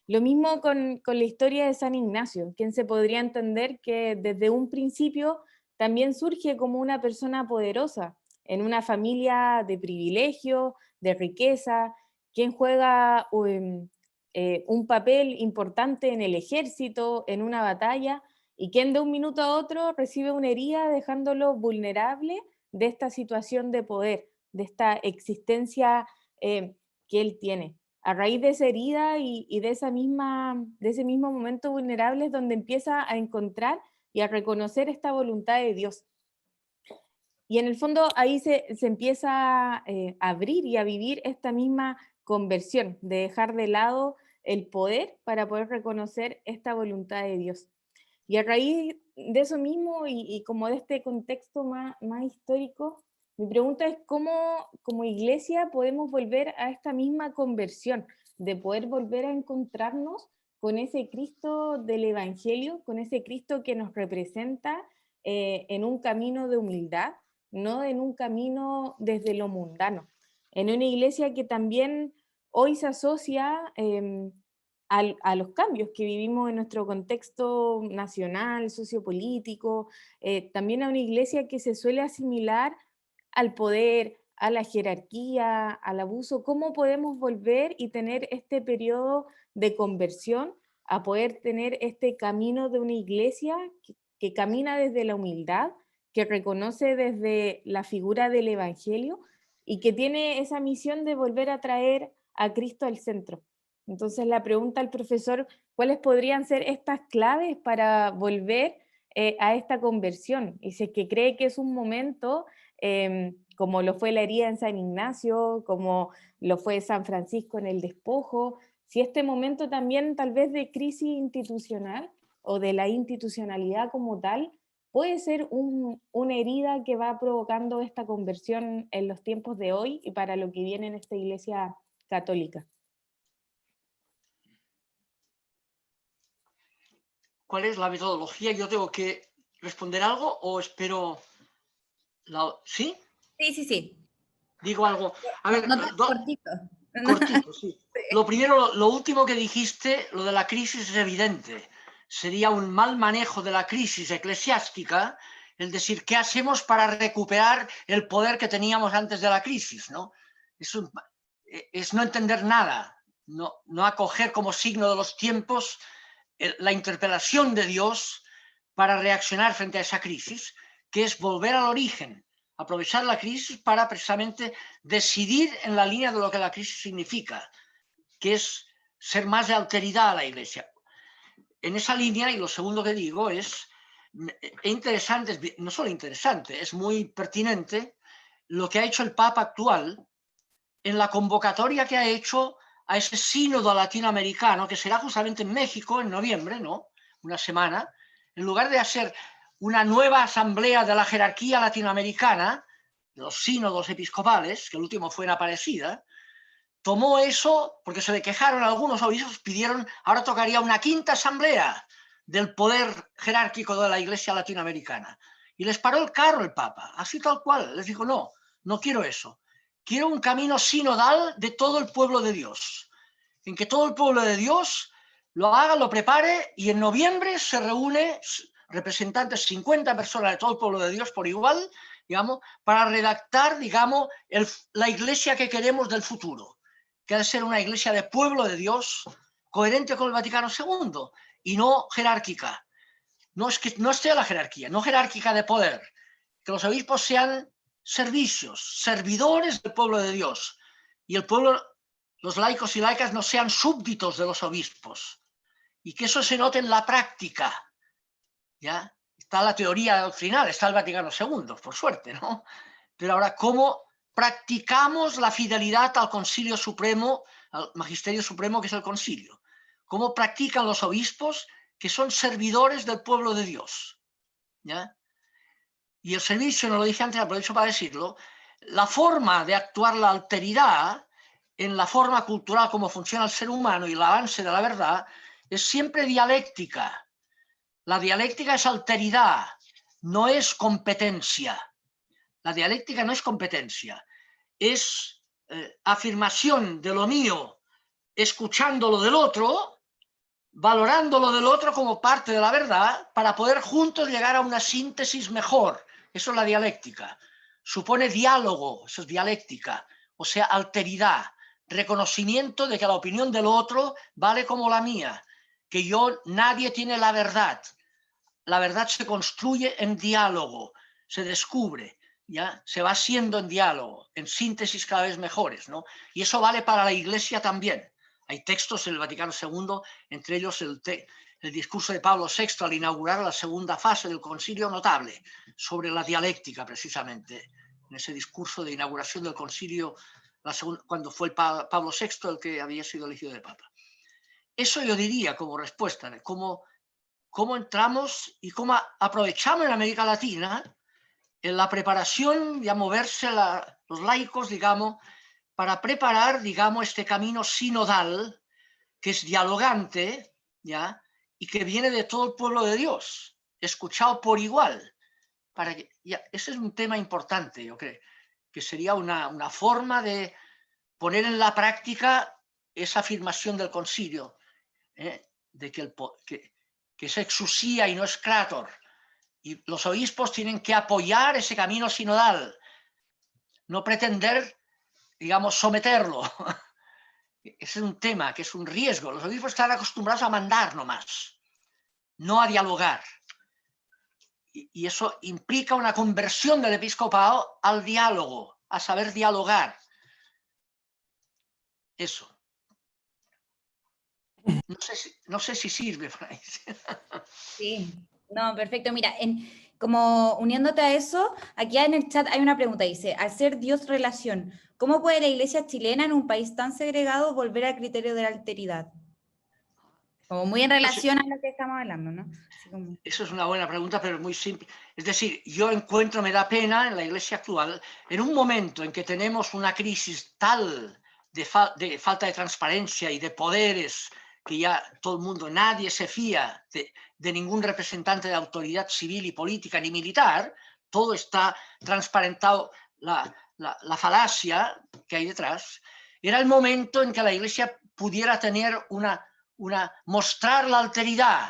Lo mismo con la historia de San Ignacio, quien se podría entender que desde un principio también surge como una persona poderosa, en una familia de privilegio, de riqueza, quien juega un papel importante en el ejército, en una batalla, y quien de un minuto a otro recibe una herida dejándolo vulnerable de esta situación de poder, de esta existencia que él tiene. A raíz de esa herida y de ese mismo momento vulnerable es donde empieza a encontrar y a reconocer esta voluntad de Dios. Y en el fondo ahí se empieza a abrir y a vivir esta misma conversión, de dejar de lado el poder para poder reconocer esta voluntad de Dios. Y a raíz de eso mismo y como de este contexto más histórico, mi pregunta es cómo como iglesia podemos volver a esta misma conversión, de poder volver a encontrarnos con ese Cristo del Evangelio, con ese Cristo que nos representa en un camino de humildad, no en un camino desde lo mundano, en una iglesia que también hoy se asocia a los cambios que vivimos en nuestro contexto nacional, sociopolítico, también a una iglesia que se suele asimilar al poder, a la jerarquía, al abuso. ¿Cómo podemos volver y tener este periodo de conversión, a poder tener este camino de una iglesia que camina desde la humildad, que reconoce desde la figura del Evangelio y que tiene esa misión de volver a traer a Cristo al centro? Entonces la pregunta al profesor, ¿cuáles podrían ser estas claves para volver a esta conversión? Y si es que cree que es un momento, como lo fue la herida en San Ignacio, como lo fue San Francisco en el despojo, si este momento también tal vez de crisis institucional o de la institucionalidad como tal, puede ser una herida que va provocando esta conversión en los tiempos de hoy y para lo que viene en esta Iglesia católica. ¿Cuál es la metodología? ¿Yo tengo que responder algo o espero? ¿Sí? Sí. Digo algo. A ver, No tan cortito. cortito, sí. Lo primero, lo último que dijiste, lo de la crisis es evidente. Sería un mal manejo de la crisis eclesiástica el decir qué hacemos para recuperar el poder que teníamos antes de la crisis, ¿no? Es no entender nada, no acoger como signo de los tiempos la interpelación de Dios para reaccionar frente a esa crisis, que es volver al origen, aprovechar la crisis para precisamente decidir en la línea de lo que la crisis significa, que es ser más de alteridad a la Iglesia. En esa línea, y lo segundo que digo es interesante, no solo interesante, es muy pertinente lo que ha hecho el Papa actual en la convocatoria que ha hecho a ese sínodo latinoamericano, que será justamente en México en noviembre, ¿no? Una semana, en lugar de hacer una nueva asamblea de la jerarquía latinoamericana, de los sínodos episcopales, que el último fue en Aparecida, tomó eso, porque se le quejaron algunos obispos, pidieron, ahora tocaría una quinta asamblea del poder jerárquico de la Iglesia latinoamericana. Y les paró el carro el Papa, así tal cual. Les dijo, no quiero eso. Quiero un camino sinodal de todo el pueblo de Dios, en que todo el pueblo de Dios lo haga, lo prepare, y en noviembre se reúne representantes, 50 personas de todo el pueblo de Dios por igual, digamos, para redactar, digamos, la iglesia que queremos del futuro, que ha de ser una iglesia de pueblo de Dios, coherente con el Vaticano II, y no jerárquica. No es que no esté la jerarquía, no jerárquica de poder, que los obispos sean servicios, servidores del pueblo de Dios, y el pueblo, los laicos y laicas, no sean súbditos de los obispos, y que eso se note en la práctica. ¿Ya? Está la teoría doctrinal, está el Vaticano II, por suerte, ¿no? Pero ahora, ¿cómo practicamos la fidelidad al Concilio Supremo, al Magisterio Supremo, que es el Concilio? ¿Cómo practican los obispos, que son servidores del pueblo de Dios? ¿Ya? Y el servicio, no lo dije antes, aprovecho para decirlo, la forma de actuar la alteridad en la forma cultural como funciona el ser humano y el avance de la verdad es siempre dialéctica. La dialéctica es alteridad, no es competencia. La dialéctica no es competencia, es afirmación de lo mío, escuchando lo del otro, valorando lo del otro como parte de la verdad, para poder juntos llegar a una síntesis mejor. Eso es la dialéctica. Supone diálogo, eso es dialéctica, o sea, alteridad, reconocimiento de que la opinión del otro vale como la mía, que nadie tiene la verdad. La verdad se construye en diálogo, se descubre, ¿ya? Se va siendo en diálogo, en síntesis cada vez mejores, ¿no? Y eso vale para la Iglesia también. Hay textos en el Vaticano II, entre ellos el discurso de Pablo VI al inaugurar la segunda fase del concilio, notable, sobre la dialéctica precisamente, en ese discurso de inauguración del concilio, cuando fue Pablo VI el que había sido elegido de Papa. Eso yo diría como respuesta de cómo entramos y cómo aprovechamos en América Latina en la preparación y a moverse los laicos, digamos, para preparar, digamos, este camino sinodal que es dialogante, ¿ya? Y que viene de todo el pueblo de Dios, escuchado por igual. Ese es un tema importante, yo creo, que sería una forma de poner en la práctica esa afirmación del concilio, de que es exusía y no es crator. Y los obispos tienen que apoyar ese camino sinodal, no pretender, digamos, someterlo. Ese es un tema que es un riesgo. Los obispos están acostumbrados a mandar nomás, no a dialogar. Y eso implica una conversión del episcopado al diálogo, a saber dialogar. Eso. No sé si sirve por ahí. Sí, no, perfecto. Mira, como uniéndote a eso, aquí en el chat hay una pregunta, dice, al ser Dios relación, ¿cómo puede la iglesia chilena en un país tan segregado volver al criterio de la alteridad? Como muy en relación a lo que estamos hablando, ¿no? Así como... Eso es una buena pregunta, pero muy simple. Es decir, yo encuentro, me da pena en la Iglesia actual, en un momento en que tenemos una crisis tal de falta de transparencia y de poderes, que ya todo el mundo, nadie se fía de ningún representante de autoridad civil y política ni militar, todo está transparentado, la falacia que hay detrás. Era el momento en que la Iglesia pudiera tener mostrar la alteridad.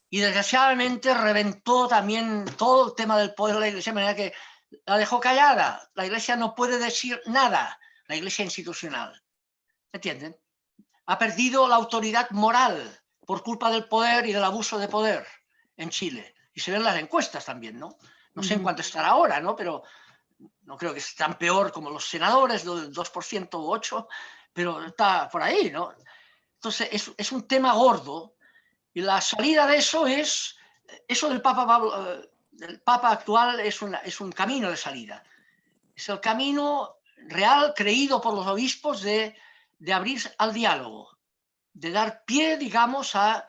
Y desgraciadamente reventó también todo el tema del poder de la Iglesia, de manera que la dejó callada. La Iglesia no puede decir nada, la Iglesia institucional. ¿Entienden? Ha perdido la autoridad moral por culpa del poder y del abuso de poder en Chile. Y se ven las encuestas también, ¿no? No sé en cuánto estará ahora, ¿no? Pero no creo que esté tan peor como los senadores, del 2% o 8%, pero está por ahí, ¿no? Entonces es un tema gordo. Y la salida de eso del Papa actual es un camino de salida. Es el camino real creído por los obispos de abrir al diálogo, de dar pie, digamos, a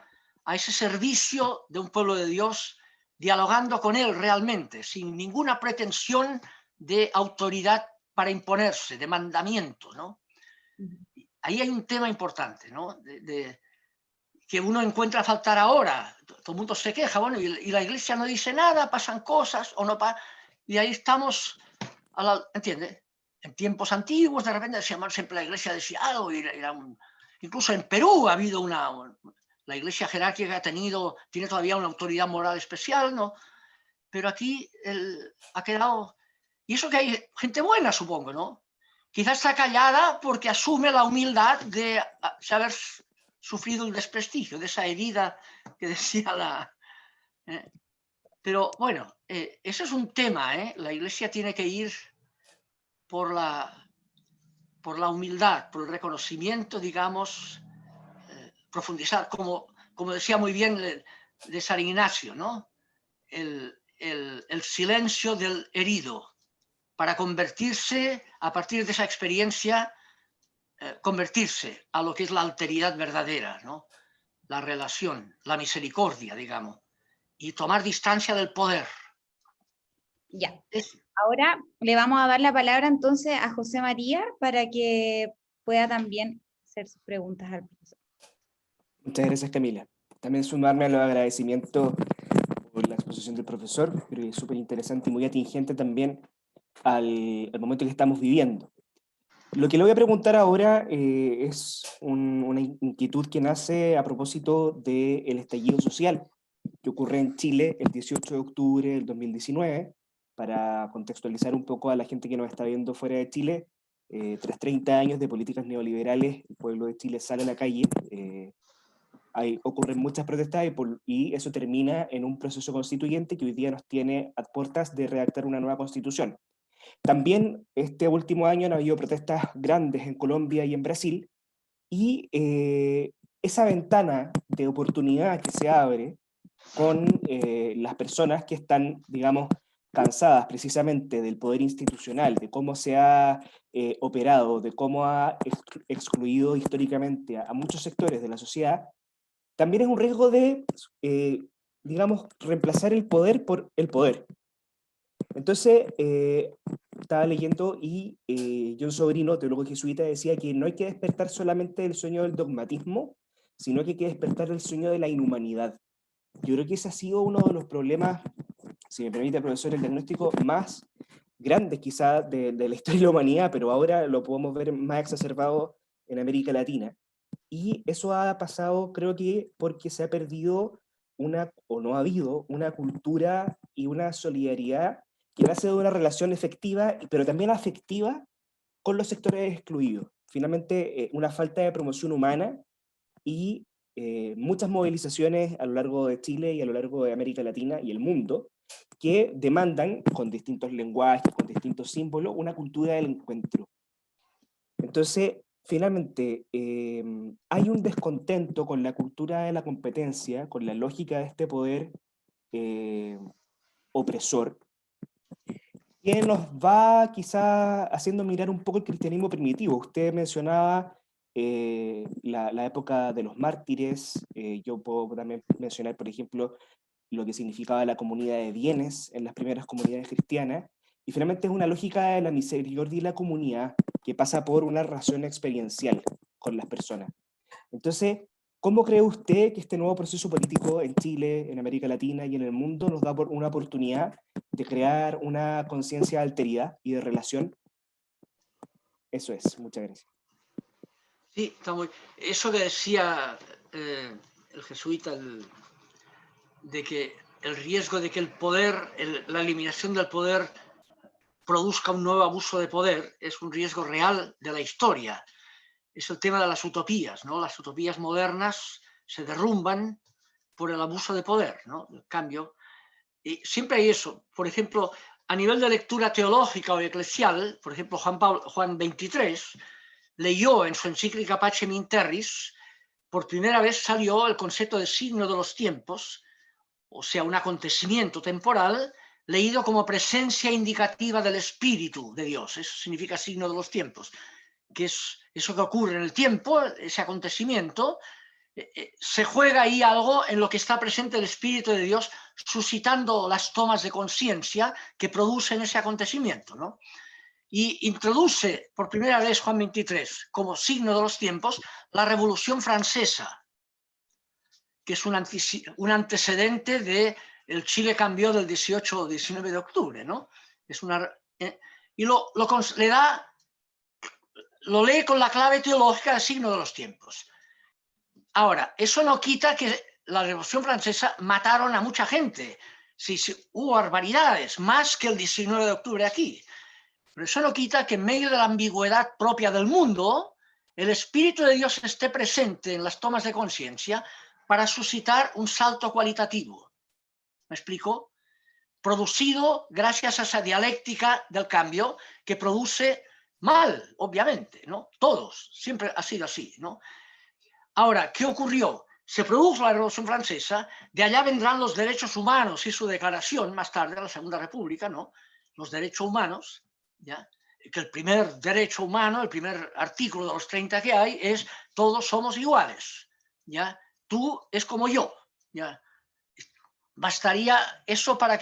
ese servicio de un pueblo de Dios, dialogando con él realmente, sin ninguna pretensión de autoridad para imponerse, de mandamiento, ¿no? Ahí hay un tema importante, ¿no? Que uno encuentra faltar ahora. Todo el mundo se queja, bueno, y la Iglesia no dice nada, pasan cosas o no y ahí estamos, ¿entiendes? En tiempos antiguos, de repente siempre la Iglesia decía algo, incluso en Perú ha habido la Iglesia jerárquica tiene todavía una autoridad moral especial, ¿no? Pero aquí ha quedado, y eso que hay gente buena, supongo, ¿no? Quizás está callada porque asume la humildad de saber sufrido el desprestigio, de esa herida que decía pero bueno, ese es un tema, ¿eh? La Iglesia tiene que ir por la humildad, por el reconocimiento, digamos, profundizar, como decía muy bien de San Ignacio, ¿no? El silencio del herido, para convertirse, a partir de esa experiencia, convertirse a lo que es la alteridad verdadera, ¿no? La relación, la misericordia, digamos, y tomar distancia del poder. Ya. Ahora le vamos a dar la palabra entonces a José María para que pueda también hacer sus preguntas al profesor. Muchas gracias, Camila. También sumarme a los agradecimientos por la exposición del profesor, creo que es súper interesante y muy atingente también al momento que estamos viviendo. Lo que le voy a preguntar ahora es una inquietud que nace a propósito del estallido social que ocurre en Chile el 18 de octubre del 2019. Para contextualizar un poco a la gente que nos está viendo fuera de Chile, tras 30 años de políticas neoliberales, el pueblo de Chile sale a la calle, ocurren muchas protestas y eso termina en un proceso constituyente que hoy día nos tiene a puertas de redactar una nueva constitución. También este último año han habido protestas grandes en Colombia y en Brasil, y esa ventana de oportunidad que se abre con las personas que están, digamos, cansadas precisamente del poder institucional, de cómo se ha operado, de cómo ha excluido históricamente a muchos sectores de la sociedad, también es un riesgo de, digamos, reemplazar el poder por el poder. Entonces, estaba leyendo y John Sobrino, teólogo jesuita, decía que no hay que despertar solamente el sueño del dogmatismo, sino que hay que despertar el sueño de la inhumanidad. Yo creo que ese ha sido uno de los problemas, si me permite, profesor, el diagnóstico más grandes quizá de la historia de la humanidad, pero ahora lo podemos ver más exacerbado en América Latina. Y eso ha pasado, creo que, porque se ha perdido o no ha habido una cultura y una solidaridad que nace de una relación efectiva, pero también afectiva con los sectores excluidos. Finalmente, una falta de promoción humana y muchas movilizaciones a lo largo de Chile y a lo largo de América Latina y el mundo que demandan, con distintos lenguajes, con distintos símbolos, una cultura del encuentro. Entonces, finalmente, hay un descontento con la cultura de la competencia, con la lógica de este poder opresor, que nos va quizá haciendo mirar un poco el cristianismo primitivo. Usted mencionaba la época de los mártires. Yo puedo también mencionar, por ejemplo, lo que significaba la comunidad de bienes en las primeras comunidades cristianas, y finalmente es una lógica de la misericordia y la comunidad que pasa por una relación experiencial con las personas. Entonces, ¿cómo cree usted que este nuevo proceso político en Chile, en América Latina y en el mundo nos da una oportunidad de crear una conciencia de alteridad y de relación? Eso es, muchas gracias. Sí, está muy... Eso que decía el jesuita, de que el riesgo de que el poder, la eliminación del poder produzca un nuevo abuso de poder, es un riesgo real de la historia. Es el tema de las utopías, ¿no? Las utopías modernas se derrumban por el abuso de poder, ¿no? El cambio. Y siempre hay eso. Por ejemplo, a nivel de lectura teológica o eclesial, por ejemplo, Juan XXIII leyó en su encíclica Pacem in Terris, por primera vez salió el concepto de signo de los tiempos, o sea, un acontecimiento temporal leído como presencia indicativa del Espíritu de Dios. Eso significa signo de los tiempos, que es eso que ocurre en el tiempo, ese acontecimiento. Se juega ahí algo en lo que está presente el Espíritu de Dios, suscitando las tomas de conciencia que producen ese acontecimiento, ¿no? Y introduce por primera vez Juan XXIII como signo de los tiempos la Revolución Francesa, que es un antecedente del Chile cambió del 18 o 19 de octubre, ¿no? Es una, y lo lee con la clave teológica del signo de los tiempos. Ahora, eso no quita que la Revolución Francesa mataron a mucha gente. Sí, hubo barbaridades, más que el 19 de octubre aquí. Pero eso no quita que en medio de la ambigüedad propia del mundo, el Espíritu de Dios esté presente en las tomas de conciencia para suscitar un salto cualitativo. ¿Me explico? Producido gracias a esa dialéctica del cambio que produce mal, obviamente, ¿no? Todos, siempre ha sido así, ¿no? Ahora, ¿qué ocurrió? Se produjo la Revolución Francesa, de allá vendrán los derechos humanos y su declaración más tarde, en la Segunda República, ¿no? Los derechos humanos, ¿ya? Que el primer derecho humano, el primer artículo de los 30 que hay es todos somos iguales, ¿ya? Tú es como yo, ¿ya? Bastaría eso para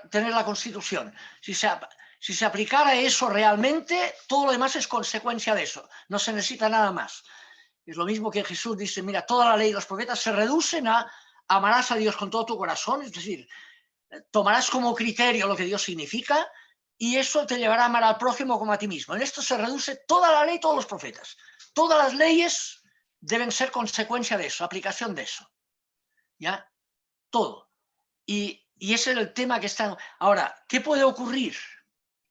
tener la Constitución. Si se aplicara eso realmente, todo lo demás es consecuencia de eso. No se necesita nada más. Es lo mismo que Jesús dice, mira, toda la ley y los profetas se reducen a amarás a Dios con todo tu corazón, es decir, tomarás como criterio lo que Dios significa y eso te llevará a amar al prójimo como a ti mismo. En esto se reduce toda la ley, todos los profetas. Todas las leyes deben ser consecuencia de eso, aplicación de eso. ¿Ya? Todo. Y ese es el tema que está... Ahora, ¿qué puede ocurrir?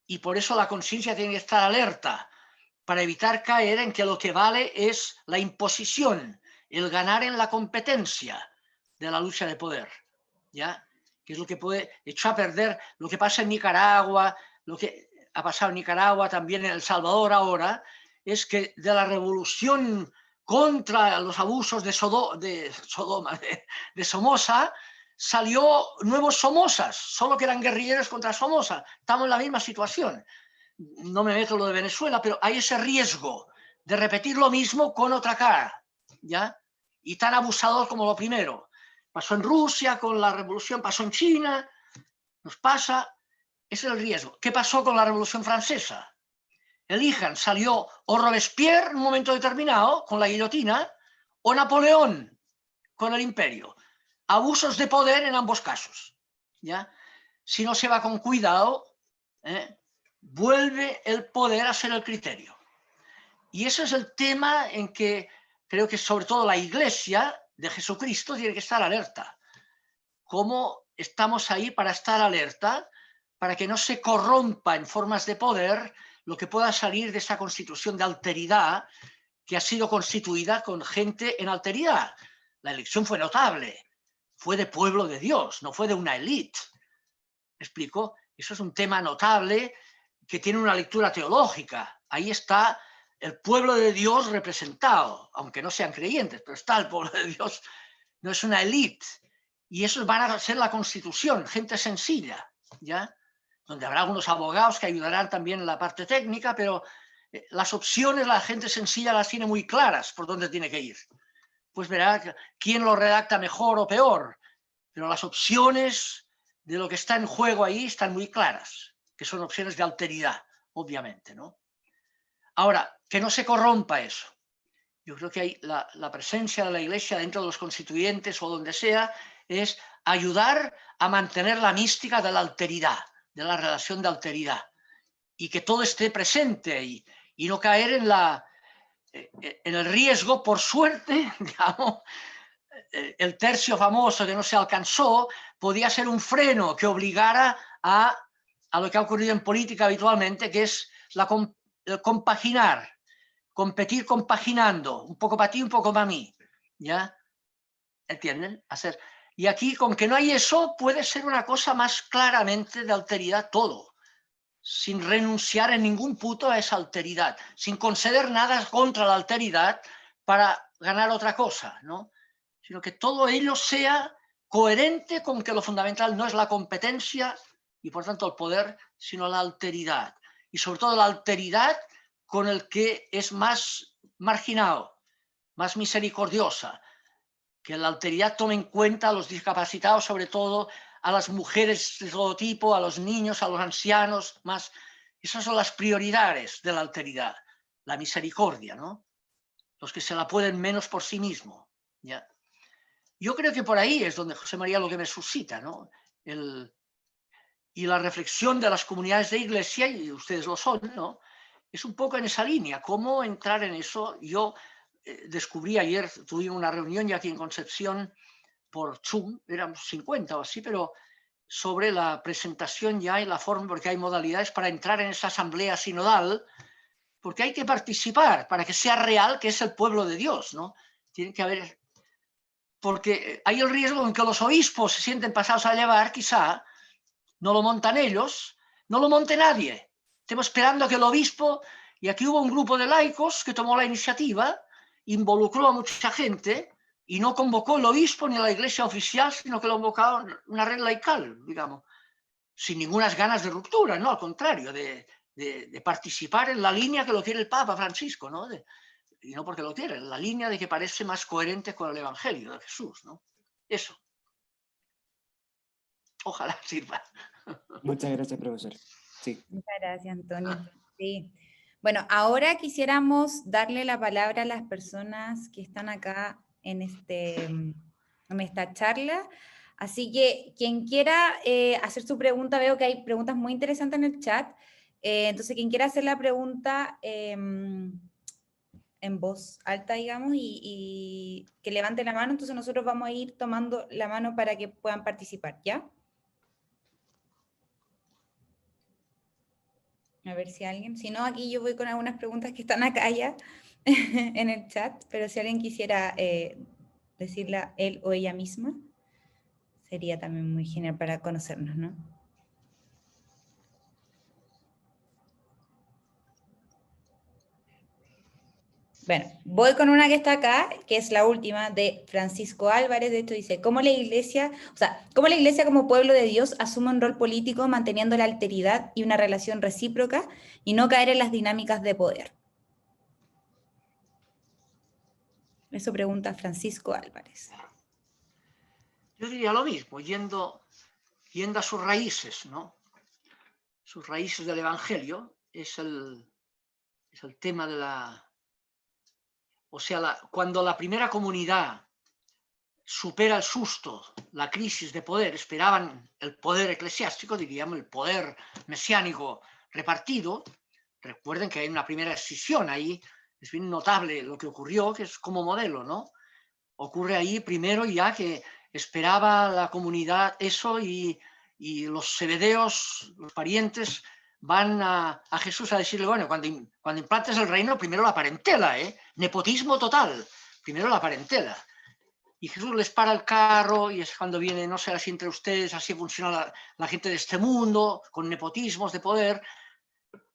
Y por eso la conciencia tiene que estar alerta, para evitar caer en que lo que vale es la imposición, el ganar en la competencia de la lucha de poder, ¿ya? Que es lo que puede echar a perder lo que pasa en Nicaragua, lo que ha pasado en Nicaragua, también en El Salvador ahora, es que de la revolución contra los abusos de Somoza, salió nuevos Somozas, solo que eran guerrilleros contra Somoza. Estamos en la misma situación. No me meto en lo de Venezuela, pero hay ese riesgo de repetir lo mismo con otra cara, ¿ya? Y tan abusador como lo primero. Pasó en Rusia con la revolución, pasó en China, nos pasa, ese es el riesgo. ¿Qué pasó con la Revolución Francesa? Elijan, salió o Robespierre en un momento determinado, con la guillotina, o Napoleón con el imperio. Abusos de poder en ambos casos, ¿ya? Si no se va con cuidado, vuelve el poder a ser el criterio. Y ese es el tema en que creo que sobre todo la Iglesia de Jesucristo tiene que estar alerta. ¿Cómo estamos ahí para estar alerta? Para que no se corrompa en formas de poder lo que pueda salir de esa constitución de alteridad que ha sido constituida con gente en alteridad. La elección fue notable, fue de pueblo de Dios, no fue de una élite. ¿Me explico? Eso es un tema notable que tiene una lectura teológica. Ahí está el pueblo de Dios representado, aunque no sean creyentes, pero está el pueblo de Dios, no es una élite. Y eso van a ser la Constitución, gente sencilla, ¿ya? Donde habrá algunos abogados que ayudarán también en la parte técnica, pero las opciones la gente sencilla las tiene muy claras por dónde tiene que ir. Pues verá quién lo redacta mejor o peor, pero las opciones de lo que está en juego ahí están muy claras, que son opciones de alteridad, obviamente, ¿no? Ahora, que no se corrompa eso. Yo creo que hay la presencia de la Iglesia dentro de los constituyentes o donde sea es ayudar a mantener la mística de la alteridad, de la relación de alteridad, y que todo esté presente y no caer en el riesgo, por suerte, digamos, el tercio famoso que no se alcanzó podía ser un freno que obligara a lo que ha ocurrido en política habitualmente, que es el compaginar, competir compaginando, un poco para ti, un poco para mí, ¿ya? ¿Entienden? Y aquí, con que no hay eso, puede ser una cosa más claramente de alteridad todo, sin renunciar en ningún punto a esa alteridad, sin conceder nada contra la alteridad para ganar otra cosa, ¿no? Sino que todo ello sea coherente con que lo fundamental no es la competencia y por tanto el poder, sino la alteridad. Y sobre todo la alteridad con el que es más marginado, más misericordiosa, que la alteridad tome en cuenta a los discapacitados, sobre todo a las mujeres de todo tipo, a los niños, a los ancianos, más. Esas son las prioridades de la alteridad, la misericordia, ¿no? Los que se la pueden menos por sí mismos, ¿ya? Yo creo que por ahí es donde, José María, lo que me suscita, ¿no? Y la reflexión de las comunidades de iglesia, y ustedes lo son, ¿no? Es un poco en esa línea, cómo entrar en eso. Yo descubrí ayer, tuvimos una reunión ya aquí en Concepción por Zoom, éramos 50 o así, pero sobre la presentación ya y la forma, porque hay modalidades para entrar en esa asamblea sinodal, porque hay que participar para que sea real que es el pueblo de Dios, ¿no? Tiene que haber, porque hay el riesgo en que los obispos se sienten pasados a llevar, quizá, no lo montan ellos, no lo monte nadie. Estamos esperando a que el obispo, y aquí hubo un grupo de laicos que tomó la iniciativa, involucró a mucha gente y no convocó el obispo ni a la iglesia oficial, sino que lo convocó una red laical, digamos, sin ninguna ganas de ruptura, ¿no? Al contrario, de participar en la línea que lo quiere el Papa Francisco, ¿no? Y no porque lo quiere, en la línea de que parece más coherente con el Evangelio de Jesús, ¿no? Eso. Ojalá sirva. Muchas gracias, profesor. Sí. Muchas gracias, Antonio. Sí. Bueno, ahora quisiéramos darle la palabra a las personas que están acá en esta charla. Así que quien quiera hacer su pregunta, veo que hay preguntas muy interesantes en el chat. Entonces, quien quiera hacer la pregunta en voz alta, digamos, y que levante la mano, entonces nosotros vamos a ir tomando la mano para que puedan participar, ¿ya? A ver si alguien, si no, aquí yo voy con algunas preguntas que están acá ya en el chat, pero si alguien quisiera decirla él o ella misma, sería también muy genial para conocernos, ¿no? Bueno, voy con una que está acá, que es la última, de Francisco Álvarez. De hecho dice, ¿cómo la iglesia como pueblo de Dios asume un rol político manteniendo la alteridad y una relación recíproca y no caer en las dinámicas de poder? Eso pregunta Francisco Álvarez. Yo diría lo mismo, yendo a sus raíces, ¿no? Sus raíces del Evangelio es el tema de la... O sea, cuando la primera comunidad supera el susto, la crisis de poder, esperaban el poder eclesiástico, diríamos, el poder mesiánico repartido. Recuerden que hay una primera escisión ahí, es bien notable lo que ocurrió, que es como modelo, ¿no? Ocurre ahí primero ya que esperaba la comunidad eso y los zebedeos, los parientes, van a Jesús a decirle, bueno, cuando implantes el reino, primero la parentela, nepotismo total, primero la parentela. Y Jesús les para el carro y es cuando viene, no será así entre ustedes, así funciona la gente de este mundo, con nepotismos de poder,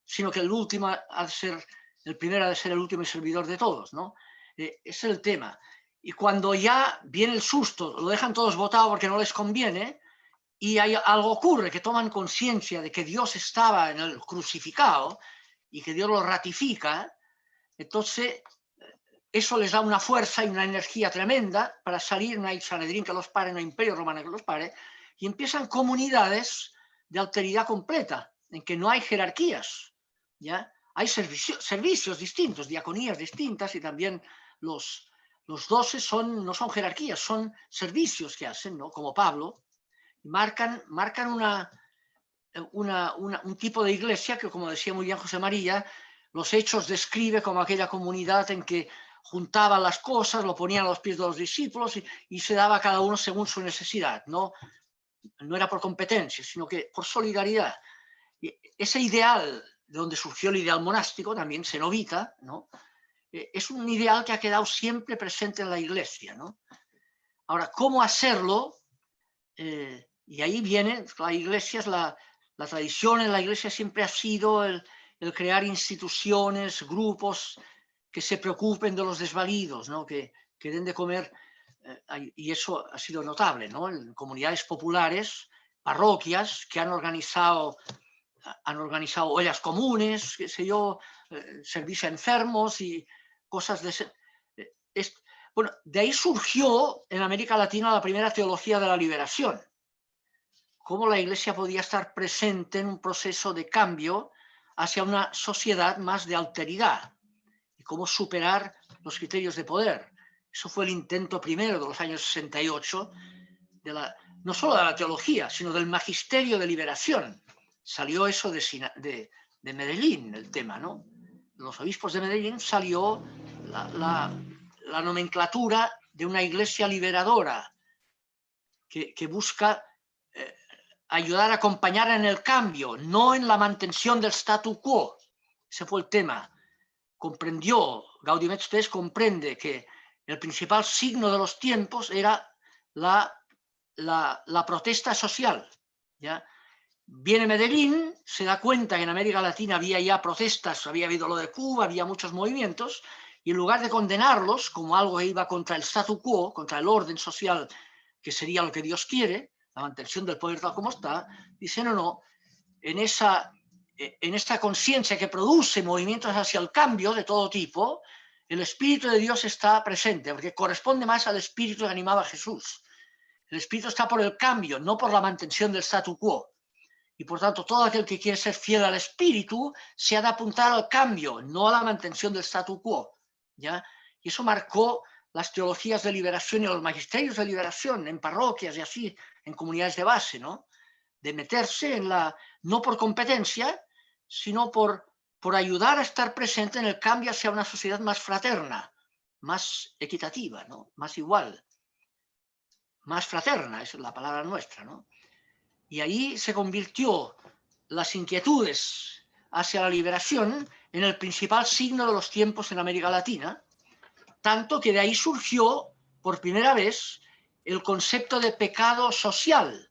sino que el último ha de ser, el primero ha de ser el último y servidor de todos, ¿no? Ese es el tema. Y cuando ya viene el susto, lo dejan todos votado porque no les conviene, y algo ocurre, que toman conciencia de que Dios estaba en el crucificado, y que Dios lo ratifica, entonces eso les da una fuerza y una energía tremenda para salir, no hay Sanedrín que los pare, no hay imperio romano que los pare, y empiezan comunidades de alteridad completa, en que no hay jerarquías, ¿ya? Hay servicios distintos, diaconías distintas, y también los 12 no son jerarquías, son servicios que hacen, ¿no? Como Pablo, marcan un tipo de iglesia que, como decía muy bien José María, los Hechos describe como aquella comunidad en que juntaban las cosas, lo ponían a los pies de los discípulos y se daba a cada uno según su necesidad. No era por competencia, sino que por solidaridad. Y ese ideal, de donde surgió el ideal monástico, también cenobita, ¿no? Es un ideal que ha quedado siempre presente en la iglesia, ¿no? Ahora, ¿cómo hacerlo? Y ahí viene, la iglesia, la tradición en la iglesia siempre ha sido el crear instituciones, grupos que se preocupen de los desvalidos, ¿no? Que den de comer, y eso ha sido notable, ¿no? En comunidades populares, parroquias que han organizado ollas comunes, qué sé yo, servicio a enfermos y cosas de ese. Bueno, de ahí surgió en América Latina la primera teología de la liberación. Cómo la Iglesia podía estar presente en un proceso de cambio hacia una sociedad más de alteridad y cómo superar los criterios de poder. Eso fue el intento primero de los años 68, no solo de la teología, sino del magisterio de liberación. Salió eso de Medellín, el tema, ¿no? Los obispos de Medellín salió la nomenclatura de una iglesia liberadora que busca ayudar a acompañar en el cambio, no en la mantención del statu quo. Ese fue el tema. Gaudium et Spes comprende que el principal signo de los tiempos era la protesta social, ¿ya? Viene Medellín, se da cuenta que en América Latina había ya protestas, había habido lo de Cuba, había muchos movimientos, y en lugar de condenarlos como algo que iba contra el statu quo, contra el orden social, que sería lo que Dios quiere, la mantención del poder tal como está, dice no, en esta conciencia que produce movimientos hacia el cambio de todo tipo, el Espíritu de Dios está presente, porque corresponde más al Espíritu que animaba a Jesús. El Espíritu está por el cambio, no por la mantención del statu quo. Y por tanto, todo aquel que quiere ser fiel al Espíritu se ha de apuntar al cambio, no a la mantención del statu quo, ¿ya? Y eso marcó las teologías de liberación y los magisterios de liberación en parroquias y así, en comunidades de base, ¿no? De meterse en no por competencia, sino por ayudar a estar presente en el cambio hacia una sociedad más fraterna, más equitativa, ¿no? Más igual, más fraterna, esa es la palabra nuestra, ¿no? Y ahí se convirtió las inquietudes hacia la liberación en el principal signo de los tiempos en América Latina, tanto que de ahí surgió por primera vez el concepto de pecado social.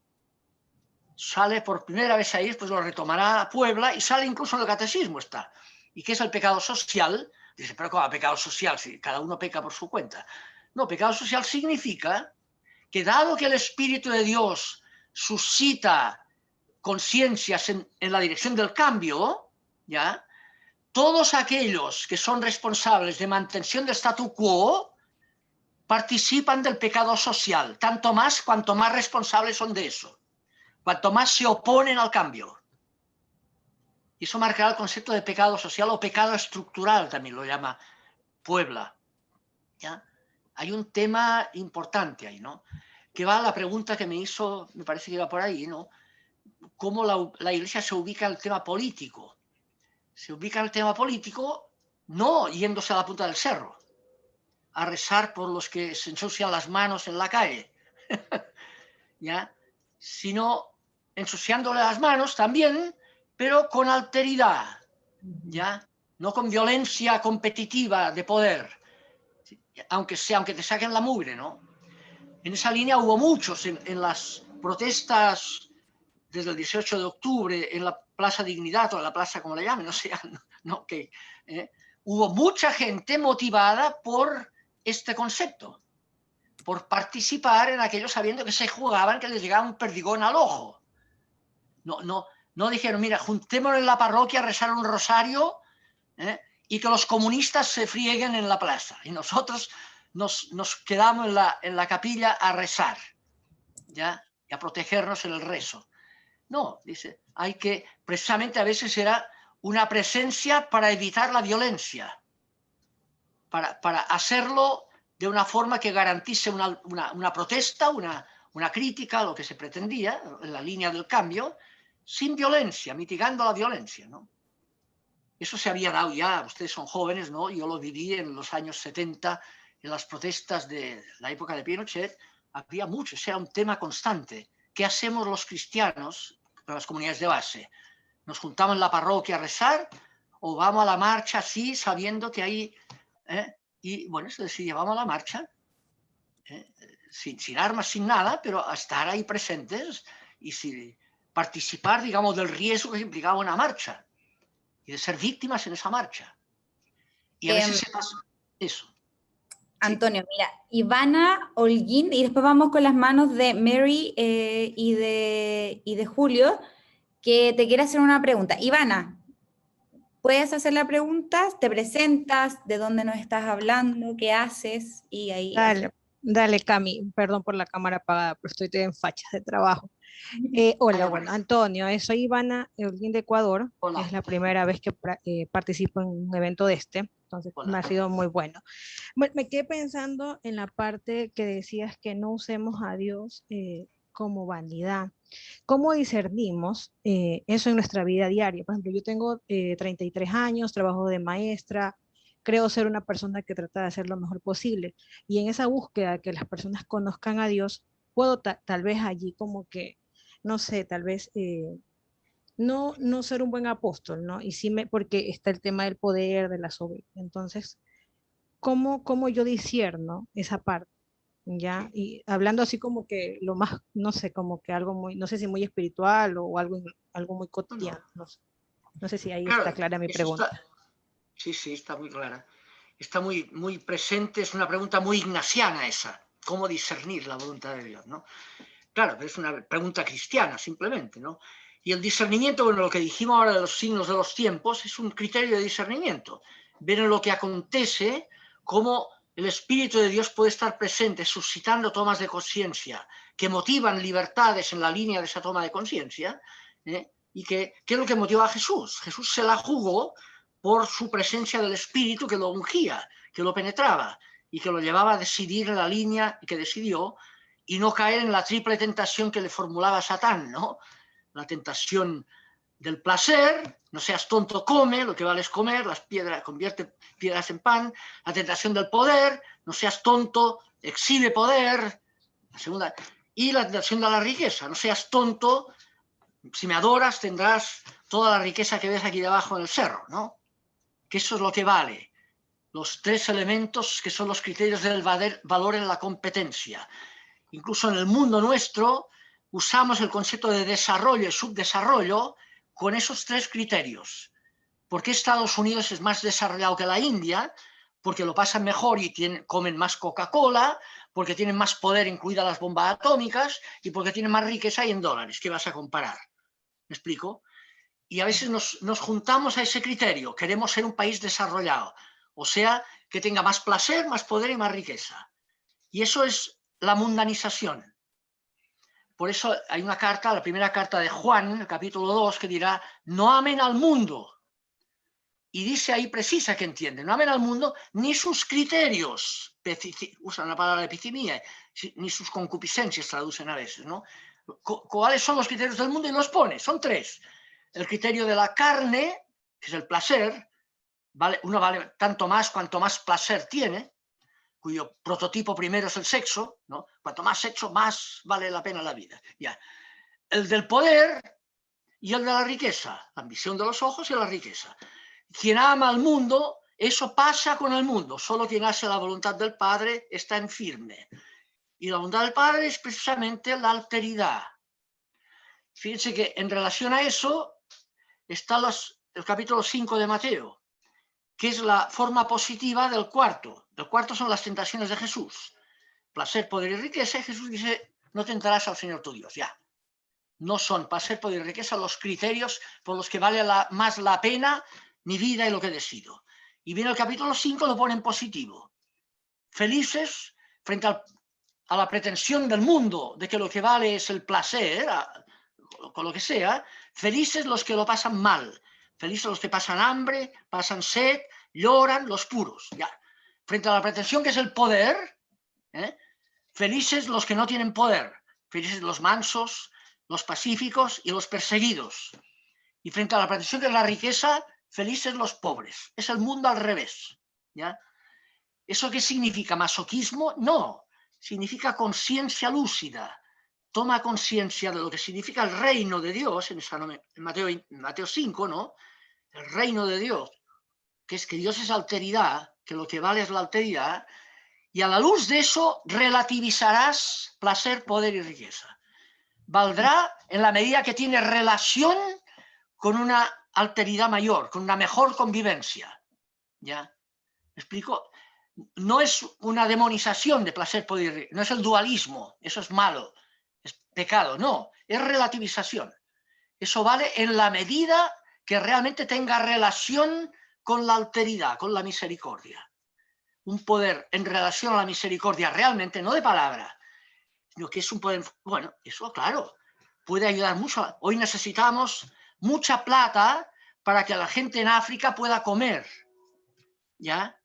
Sale por primera vez ahí, después lo retomará Puebla y sale incluso en el catecismo está. ¿Y qué es el pecado social? Dice, pero ¿cómo pecado social? Si cada uno peca por su cuenta. No, pecado social significa que dado que el Espíritu de Dios suscita conciencias en la dirección del cambio, ¿ya? Todos aquellos que son responsables de mantención del statu quo participan del pecado social, tanto más cuanto más responsables son de eso, cuanto más se oponen al cambio. Y eso marcará el concepto de pecado social o pecado estructural, también lo llama Puebla, ¿ya? Hay un tema importante ahí, ¿no? Que va a la pregunta que me hizo, me parece que iba por ahí, ¿no? Cómo la Iglesia se ubica en el tema político. Se ubica en el tema político no yéndose a la punta del cerro, a rezar por los que se ensucian las manos en la calle, ¿ya? Sino ensuciándole las manos también, pero con alteridad, ¿ya? No con violencia competitiva de poder, aunque te saquen la mugre, ¿no? En esa línea hubo muchos en las protestas desde el 18 de octubre en la Plaza Dignidad o en la plaza como le llamen, no sé, no, hubo mucha gente motivada por este concepto, por participar en aquello sabiendo que se jugaban, que les llegaba un perdigón al ojo. No dijeron, mira, juntémonos en la parroquia a rezar un rosario y que los comunistas se frieguen en la plaza y nosotros nos quedamos en la capilla a rezar, ¿ya? Y a protegernos en el rezo. No, dice, hay que, precisamente a veces era una presencia para evitar la violencia, para hacerlo de una forma que garantice una protesta, una crítica a lo que se pretendía, en la línea del cambio, sin violencia, mitigando la violencia, ¿no? Eso se había dado ya, ustedes son jóvenes, ¿no? Yo lo viví en los años 70, en las protestas de la época de Pinochet, había mucho, era un tema constante. ¿Qué hacemos los cristianos, las comunidades de base? ¿Nos juntamos en la parroquia a rezar o vamos a la marcha así, sabiendo que ahí... Y bueno, se decidió, vamos a la marcha, sin armas, sin nada, pero a estar ahí presentes y participar, digamos, del riesgo que implicaba una marcha y de ser víctimas en esa marcha. Y a veces se pasa eso. Antonio, mira, Ivana, Holguín, y después vamos con las manos de Mary y de Julio, que te quiere hacer una pregunta. Ivana, ¿puedes hacer la pregunta? ¿Te presentas? ¿De dónde nos estás hablando? ¿Qué haces? Y ahí... Dale, Cami, perdón por la cámara apagada, pero estoy en fachas de trabajo. Hola, bueno, Antonio, soy Ivana Holguín de Ecuador. Hola. Es la primera vez que participo en un evento de entonces Hola. me ha sido muy bueno. Me quedé pensando en la parte que decías que no usemos a Dios como vanidad. ¿Cómo discernimos eso en nuestra vida diaria? Por ejemplo, yo tengo 33 años, trabajo de maestra, creo ser una persona que trata de hacer lo mejor posible. Y en esa búsqueda que las personas conozcan a Dios, puedo tal vez allí como que, no sé, tal vez no ser un buen apóstol, ¿no? Y sí porque está el tema del poder, de la soberbia. Entonces, ¿cómo yo discierno esa parte? ¿Ya? Y hablando así como que lo más, no sé, como que algo muy, no sé si muy espiritual o algo muy cotidiano. No sé si ahí Claro, está clara mi pregunta. Sí, está muy clara. Está muy presente, es una pregunta muy ignaciana esa. ¿Cómo discernir la voluntad de Dios, ¿no? Claro, es una pregunta cristiana simplemente, ¿no? Y el discernimiento, bueno, lo que dijimos ahora de los signos de los tiempos, es un criterio de discernimiento. Ver en lo que acontece cómo el Espíritu de Dios puede estar presente, suscitando tomas de conciencia que motivan libertades en la línea de esa toma de conciencia, y ¿qué es lo que motiva a Jesús? Jesús se la jugó por su presencia del Espíritu que lo ungía, que lo penetraba y que lo llevaba a decidir en la línea que decidió y no caer en la triple tentación que le formulaba Satán, ¿no? La tentación del placer, no seas tonto, come, lo que vale es comer, las piedras, convierte piedras en pan. La tentación del poder, no seas tonto, exhibe poder. La segunda. Y la tentación de la riqueza, no seas tonto, si me adoras tendrás toda la riqueza que ves aquí debajo en el cerro, ¿no? Que eso es lo que vale. Los tres elementos que son los criterios del valor en la competencia. Incluso en el mundo nuestro usamos el concepto de desarrollo y subdesarrollo con esos tres criterios. ¿Por qué Estados Unidos es más desarrollado que la India? Porque lo pasan mejor y comen más Coca-Cola, porque tienen más poder, incluidas las bombas atómicas, y porque tienen más riqueza y en dólares. ¿Qué vas a comparar? ¿Me explico? Y a veces nos juntamos a ese criterio. Queremos ser un país desarrollado. O sea, que tenga más placer, más poder y más riqueza. Y eso es la mundanización. Por eso hay una carta, la primera carta de Juan, el capítulo 2, que dirá, no amen al mundo. Y dice ahí, precisa que entiende, no amen al mundo ni sus criterios, usan la palabra epicimia, ni sus concupiscencias traducen a veces, ¿no? ¿Cuáles son los criterios del mundo? Y los pone, son tres. El criterio de la carne, que es el placer, uno vale tanto más cuanto más placer tiene, cuyo prototipo primero es el sexo, ¿no? Cuanto más sexo, más vale la pena la vida. Ya. El del poder y el de la riqueza, la ambición de los ojos y la riqueza. Quien ama al mundo, eso pasa con el mundo. Solo quien hace la voluntad del Padre está en firme. Y la voluntad del Padre es precisamente la alteridad. Fíjense que en relación a eso está el capítulo 5 de Mateo, que es la forma positiva del cuarto. El cuarto son las tentaciones de Jesús. Placer, poder y riqueza. Y Jesús dice, no tentarás al Señor tu Dios. Ya. No son placer, poder y riqueza los criterios por los que vale más la pena mi vida y lo que decido. Y viene el capítulo 5, lo pone en positivo. Felices frente a la pretensión del mundo de que lo que vale es el placer, con lo que sea, felices los que lo pasan mal, felices los que pasan hambre, pasan sed, lloran, los puros. Ya. Frente a la pretensión que es el poder, felices los que no tienen poder, felices los mansos, los pacíficos y los perseguidos. Y frente a la pretensión que es la riqueza, felices los pobres. Es el mundo al revés. ¿Ya? ¿Eso qué significa? ¿Masoquismo? No. Significa conciencia lúcida. Toma conciencia de lo que significa el reino de Dios, en Mateo 5, ¿no? El reino de Dios, que es que Dios es alteridad, que lo que vale es la alteridad, y a la luz de eso relativizarás placer, poder y riqueza. Valdrá en la medida que tiene relación con una alteridad mayor, con una mejor convivencia. ¿Ya? ¿Me explico? No es una demonización de placer, poder y riqueza, no es el dualismo, eso es malo, es pecado, no, es relativización. Eso vale en la medida que realmente tenga relación con la alteridad, con la misericordia. Un poder en relación a la misericordia realmente, no de palabra, sino que es un poder, bueno, eso claro, puede ayudar mucho. Hoy necesitamos mucha plata para que la gente en África pueda comer, ¿ya?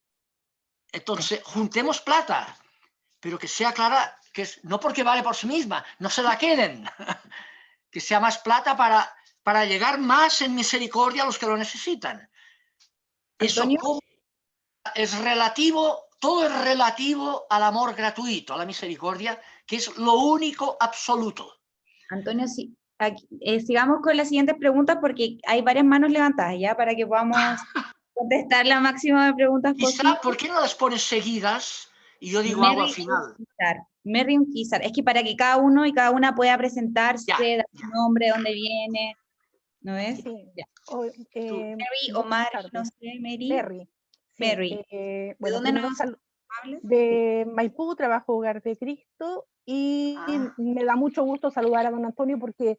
Entonces, juntemos plata, pero que sea clara, que es, no porque vale por sí misma, no se la queden, que sea más plata para llegar más en misericordia a los que lo necesitan. Antonio. Eso es relativo, todo es relativo al amor gratuito, a la misericordia, que es lo único absoluto. Antonio, sí. Aquí, sigamos con las siguientes preguntas porque hay varias manos levantadas ya para que podamos contestar la máxima de preguntas Quizá, posibles. ¿por qué no las pones seguidas y yo digo algo al final? Merry Unquizar. Es que para que cada uno y cada una pueda presentarse, Ya, dar su nombre, dónde viene, ¿no es? Sí. Ya. Mary o Buenas Mary, tardes. no sé, Mary. Berry. Sí, Mary. ¿De bueno, dónde primero nos hablas? de Maipú, trabajo Hogar de Cristo, y me da mucho gusto saludar a don Antonio porque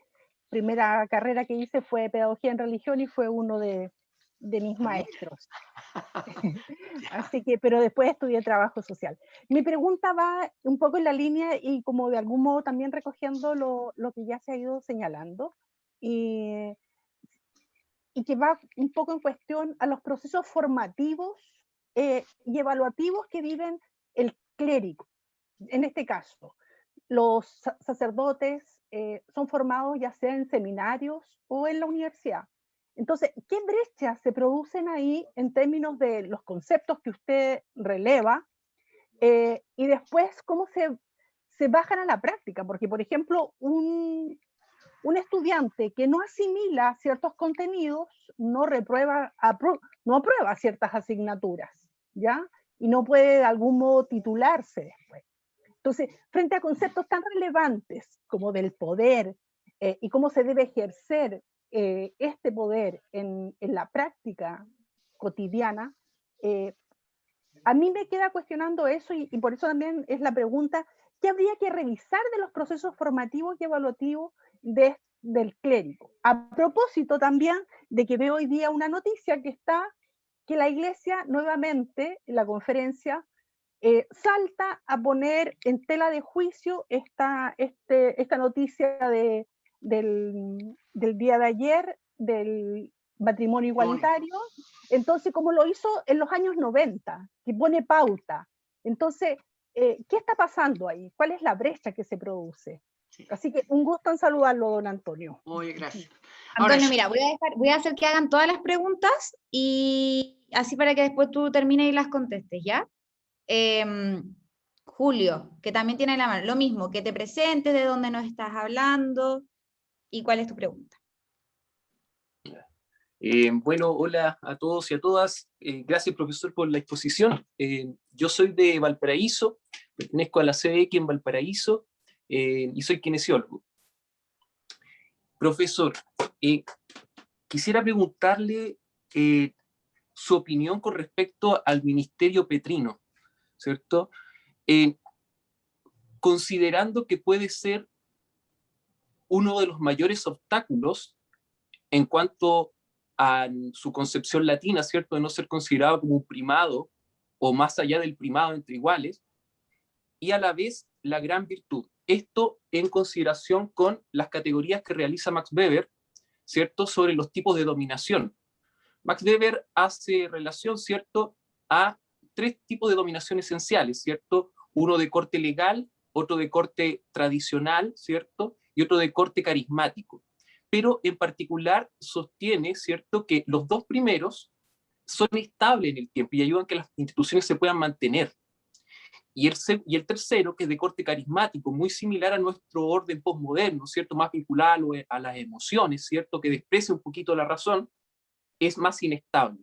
primera carrera que hice fue Pedagogía en Religión y fue uno de mis maestros. Así que, pero después estudié Trabajo Social. Mi pregunta va un poco en la línea y como de algún modo también recogiendo lo que ya se ha ido señalando, y que va un poco en cuestión a los procesos formativos y evaluativos que viven el clérigo. En este caso, los sacerdotes son formados ya sea en seminarios o en la universidad. Entonces, ¿qué brechas se producen ahí en términos de los conceptos que usted releva? Y después, ¿cómo se bajan a la práctica? Porque, por ejemplo, un estudiante que no asimila ciertos contenidos no aprueba ciertas asignaturas, ¿ya? Y no puede de algún modo titularse después. Entonces, frente a conceptos tan relevantes como del poder y cómo se debe ejercer este poder en la práctica cotidiana, a mí me queda cuestionando eso y por eso también es la pregunta, ¿qué habría que revisar de los procesos formativos y evaluativos del clérigo? A propósito también de que veo hoy día una noticia que la Iglesia nuevamente, en la conferencia, salta a poner en tela de juicio esta noticia del día de ayer, del matrimonio igualitario, entonces como lo hizo en los años 90, que pone pauta. Entonces, ¿qué está pasando ahí? ¿Cuál es la brecha que se produce? Sí. Así que un gusto en saludarlo, don Antonio. Muy gracias. Antonio, mira, voy a hacer que hagan todas las preguntas y así para que después tú termines y las contestes, ¿ya? Julio, que también tiene la mano, lo mismo, que te presentes, de dónde nos estás hablando y cuál es tu pregunta. Bueno, hola a todos y a todas. Gracias, profesor, por la exposición. Yo soy de Valparaíso, pertenezco a la CDX en Valparaíso y soy kinesiólogo. Profesor, quisiera preguntarle su opinión con respecto al ministerio petrino, ¿cierto? Considerando que puede ser uno de los mayores obstáculos en cuanto a su concepción latina, ¿cierto?, de no ser considerado como un primado o más allá del primado entre iguales, y a la vez la gran virtud. Esto en consideración con las categorías que realiza Max Weber, ¿cierto?, sobre los tipos de dominación. Max Weber hace relación, ¿cierto?, a 3 tipos de dominación esenciales, ¿cierto? Uno de corte legal, otro de corte tradicional, ¿cierto?, y otro de corte carismático. Pero en particular sostiene, ¿cierto?, que los 2 primeros son estables en el tiempo y ayudan a que las instituciones se puedan mantener. Y el tercero, que es de corte carismático, muy similar a nuestro orden postmoderno, ¿cierto?, más vinculado a las emociones, ¿cierto?, que desprecia un poquito la razón, es más inestable.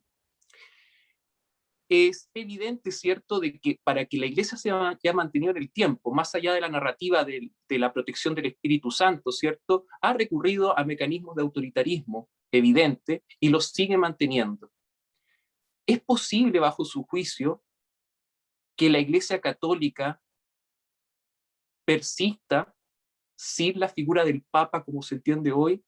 Es evidente, ¿cierto?, de que para que la Iglesia se haya mantenido en el tiempo, más allá de la narrativa de la protección del Espíritu Santo, ¿cierto?, ha recurrido a mecanismos de autoritarismo evidente y los sigue manteniendo. ¿Es posible, bajo su juicio, que la Iglesia Católica persista sin la figura del Papa como se entiende hoy?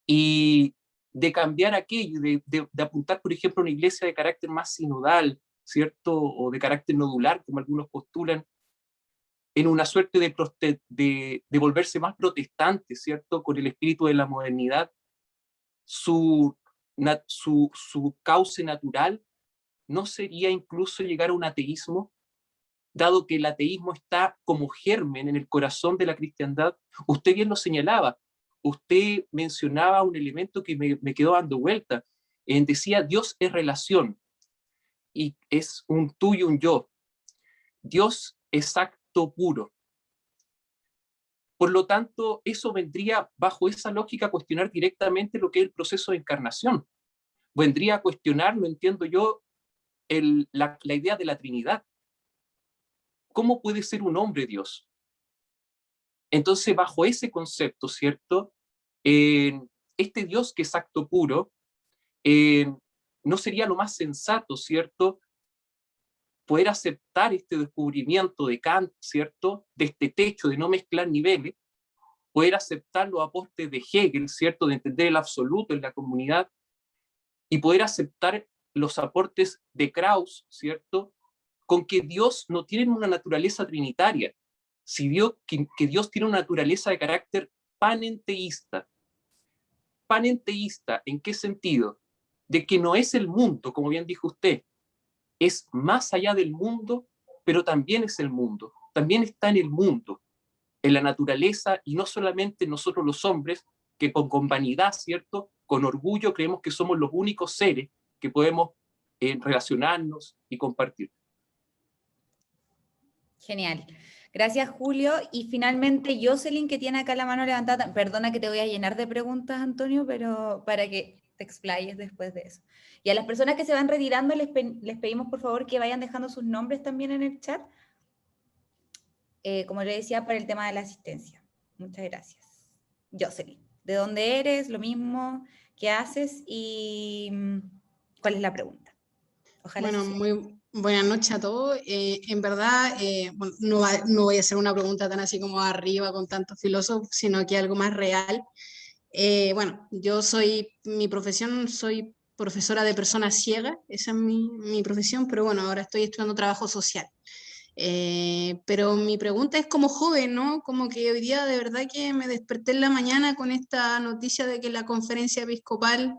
Y de cambiar aquello, de apuntar, por ejemplo, a una iglesia de carácter más sinodal, ¿cierto?, o de carácter nodular, como algunos postulan, en una suerte de volverse más protestante, ¿cierto?, con el espíritu de la modernidad, su cauce natural ¿no sería incluso llegar a un ateísmo? Dado que el ateísmo está como germen en el corazón de la cristiandad. Usted bien lo señalaba, usted mencionaba un elemento que me quedó dando vuelta. Decía, Dios es relación, y es un tú y un yo. Dios es acto puro. Por lo tanto, eso vendría, bajo esa lógica, a cuestionar directamente lo que es el proceso de encarnación. Vendría a cuestionar, lo entiendo yo, la idea de la Trinidad. ¿Cómo puede ser un hombre Dios? Entonces, bajo ese concepto, ¿cierto? Este Dios que es acto puro, ¿no sería lo más sensato, ¿cierto?, poder aceptar este descubrimiento de Kant, ¿cierto?, de este techo de no mezclar niveles, poder aceptar los aportes de Hegel, ¿cierto?, de entender el absoluto en la comunidad, y poder aceptar los aportes de Krauss, ¿cierto?, con que Dios no tiene una naturaleza trinitaria, que Dios tiene una naturaleza de carácter panenteísta. Panenteísta, ¿en qué sentido? De que no es el mundo, como bien dijo usted, es más allá del mundo, pero también es el mundo, también está en el mundo, en la naturaleza, y no solamente nosotros los hombres, que con vanidad, ¿cierto?, con orgullo creemos que somos los únicos seres que podemos relacionarnos y compartir. Genial. Gracias, Julio. Y finalmente, Jocelyn, que tiene acá la mano levantada. Perdona que te voy a llenar de preguntas, Antonio, pero para que te explayes después de eso. Y a las personas que se van retirando, les pedimos, por favor, que vayan dejando sus nombres también en el chat. Como le decía, para el tema de la asistencia. Muchas gracias. Jocelyn, ¿de dónde eres? Lo mismo, ¿qué haces? Y ¿cuál es la pregunta? Ojalá Bueno, sea. muy buenas noches a todos. En verdad, bueno, no voy a hacer una pregunta tan así como arriba con tantos filósofos, sino que algo más real. Bueno, mi profesión, soy profesora de personas ciegas, esa es mi profesión, pero bueno, ahora estoy estudiando trabajo social. Pero mi pregunta es como joven, ¿no? Como que hoy día de verdad que me desperté en la mañana con esta noticia de que la conferencia episcopal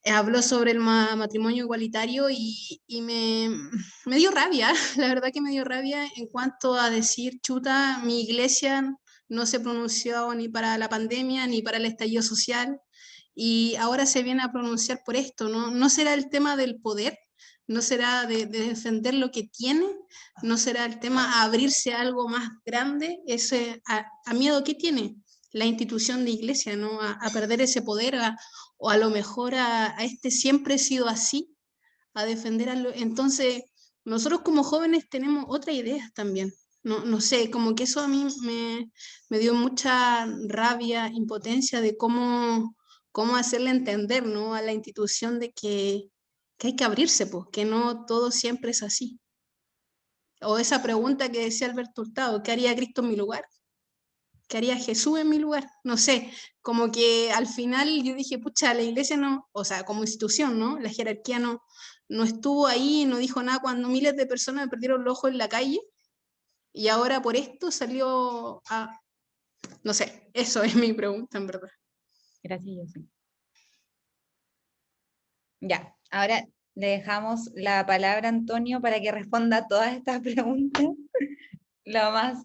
habló sobre el matrimonio igualitario y me dio rabia, la verdad que me dio rabia en cuanto a decir, chuta, mi iglesia no se pronunció ni para la pandemia ni para el estallido social y ahora se viene a pronunciar por esto, ¿no? ¿No será el tema del poder? ¿No será de defender lo que tiene? ¿No será el tema abrirse a algo más grande? ¿A miedo qué tiene la institución de iglesia, ¿no? A perder ese poder, o a lo mejor a este siempre he sido así, a defender entonces nosotros como jóvenes tenemos otras ideas también, no sé, como que eso a mí me dio mucha rabia, impotencia de cómo hacerle entender, ¿no?, a la institución de que hay que abrirse, pues, que no todo siempre es así. O esa pregunta que decía Alberto Hurtado, ¿qué haría Cristo en mi lugar? ¿Qué haría Jesús en mi lugar? No sé, como que al final yo dije, pucha, la iglesia no, o sea, como institución, ¿no? La jerarquía no estuvo ahí, no dijo nada cuando miles de personas me perdieron los ojos en la calle y ahora por esto salió a... No sé, eso es mi pregunta en verdad. Gracias, Yossi. Ya, ahora le dejamos la palabra a Antonio para que responda a todas estas preguntas lo más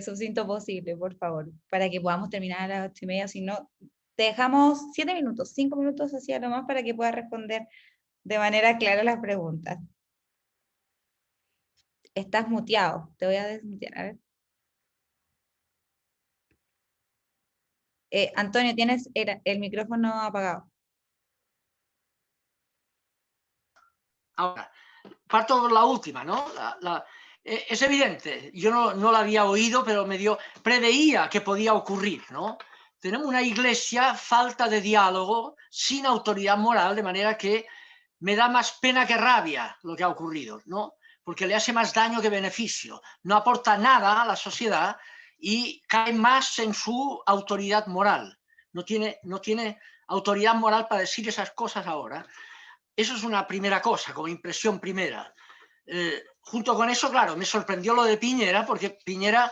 sucinto posible, por favor, para que podamos terminar a las 8:30. Si no, te dejamos 7 minutos, 5 minutos así a lo más para que puedas responder de manera clara las preguntas. Estás muteado, te voy a desmutear, a ver. Antonio, tienes el micrófono apagado. Ahora, parto por la última, ¿no? Es evidente, yo no la había oído, pero preveía que podía ocurrir, ¿no? Tenemos una iglesia falta de diálogo, sin autoridad moral, de manera que me da más pena que rabia lo que ha ocurrido, ¿no? Porque le hace más daño que beneficio, no aporta nada a la sociedad y cae más en su autoridad moral. No tiene autoridad moral para decir esas cosas ahora. Eso es una primera cosa, como impresión primera. Junto con eso, claro, me sorprendió lo de Piñera, porque Piñera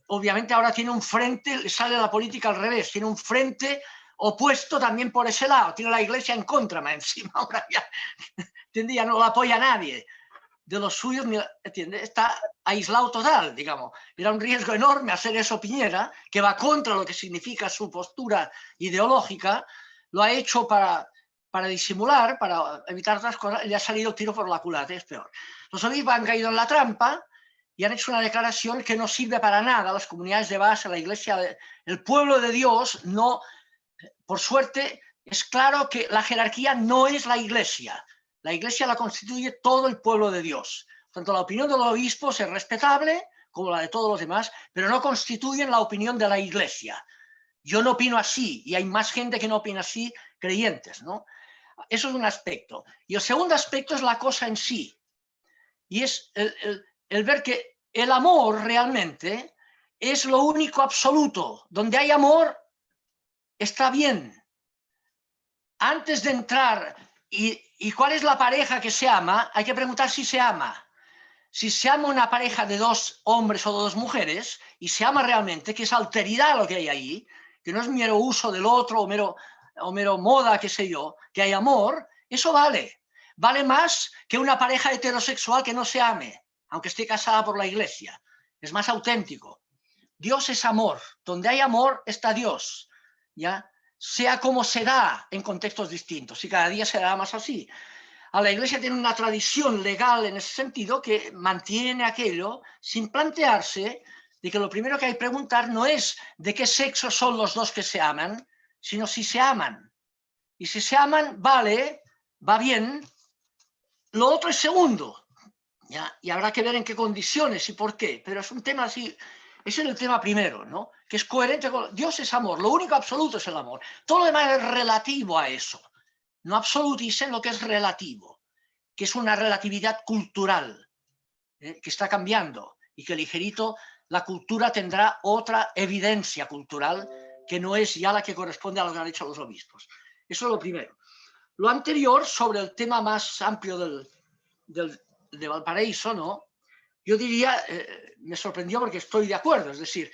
obviamente ahora tiene un frente, le sale la política al revés, tiene un frente opuesto también por ese lado, tiene la iglesia en contra más encima, ahora ya no lo apoya nadie. De los suyos, ¿entiende? Está aislado total, digamos. Era un riesgo enorme hacer eso Piñera, que va contra lo que significa su postura ideológica, lo ha hecho para disimular, para evitar otras cosas, le ha salido tiro por la culata, es peor. Los obispos han caído en la trampa y han hecho una declaración que no sirve para nada. Las comunidades de base, la iglesia, el pueblo de Dios, no, por suerte, es claro que la jerarquía no es la iglesia. La iglesia la constituye todo el pueblo de Dios. Tanto la opinión de los obispos es respetable, como la de todos los demás, pero no constituyen la opinión de la iglesia. Yo no opino así, y hay más gente que no opina así, creyentes, ¿no? Eso es un aspecto. Y el segundo aspecto es la cosa en sí. Y es el ver que el amor realmente es lo único absoluto. Donde hay amor, está bien. Antes de entrar, ¿y cuál es la pareja que se ama? Hay que preguntar si se ama. Si se ama una pareja de 2 hombres o 2 mujeres, y se ama realmente, que es alteridad lo que hay ahí, que no es mero uso del otro o mero moda, qué sé yo, que hay amor, eso vale. Vale más que una pareja heterosexual que no se ame, aunque esté casada por la iglesia. Es más auténtico. Dios es amor. Donde hay amor está Dios, ¿ya? Sea como se da en contextos distintos, y cada día se da más así. A la iglesia tiene una tradición legal en ese sentido que mantiene aquello sin plantearse de que lo primero que hay que preguntar no es de qué sexo son los 2 que se aman, sino si se aman. Y si se aman, vale, va bien. Lo otro es segundo, ¿ya? Y habrá que ver en qué condiciones y por qué, pero es un tema así. Ese es el tema primero, ¿no? Que es coherente con... Dios es amor, lo único absoluto es el amor. Todo lo demás es relativo a eso. No absoluticen lo que es relativo, que es una relatividad cultural, que está cambiando y que ligerito la cultura tendrá otra evidencia cultural que no es ya la que corresponde a lo que han hecho los obispos. Eso es lo primero. Lo anterior, sobre el tema más amplio de Valparaíso, ¿no? Yo diría, me sorprendió porque estoy de acuerdo, es decir,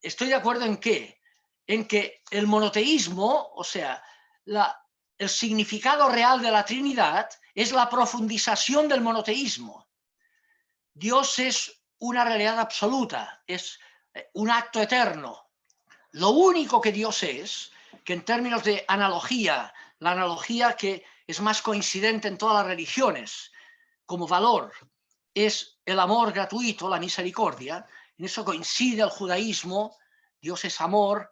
estoy de acuerdo en qué, en que el monoteísmo, o sea, el significado real de la Trinidad es la profundización del monoteísmo. Dios es una realidad absoluta, es un acto eterno. Lo único que Dios es, que en términos de analogía, la analogía que es más coincidente en todas las religiones como valor, es el amor gratuito, la misericordia. En eso coincide el judaísmo, Dios es amor,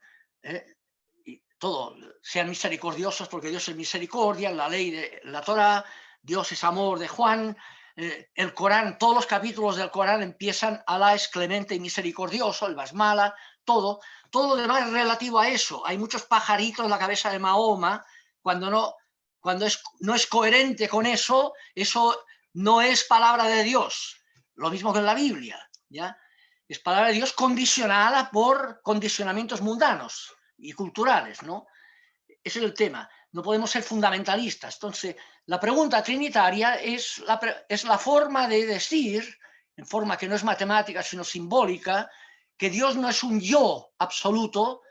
y todo, sean misericordiosos porque Dios es misericordia, en la ley de la Torá, Dios es amor de Juan, el Corán, todos los capítulos del Corán empiezan, Alá es clemente y misericordioso, el Basmala, todo lo demás es relativo a eso. Hay muchos pajaritos en la cabeza de Mahoma, cuando no es coherente con eso, eso no es palabra de Dios. Lo mismo que en la Biblia, ¿ya? Es palabra de Dios condicionada por condicionamientos mundanos y culturales, ¿no? Ese es el tema. No podemos ser fundamentalistas. Entonces, la pregunta trinitaria es la forma de decir, en forma que no es matemática, sino simbólica, que Dios no es un yo absoluto,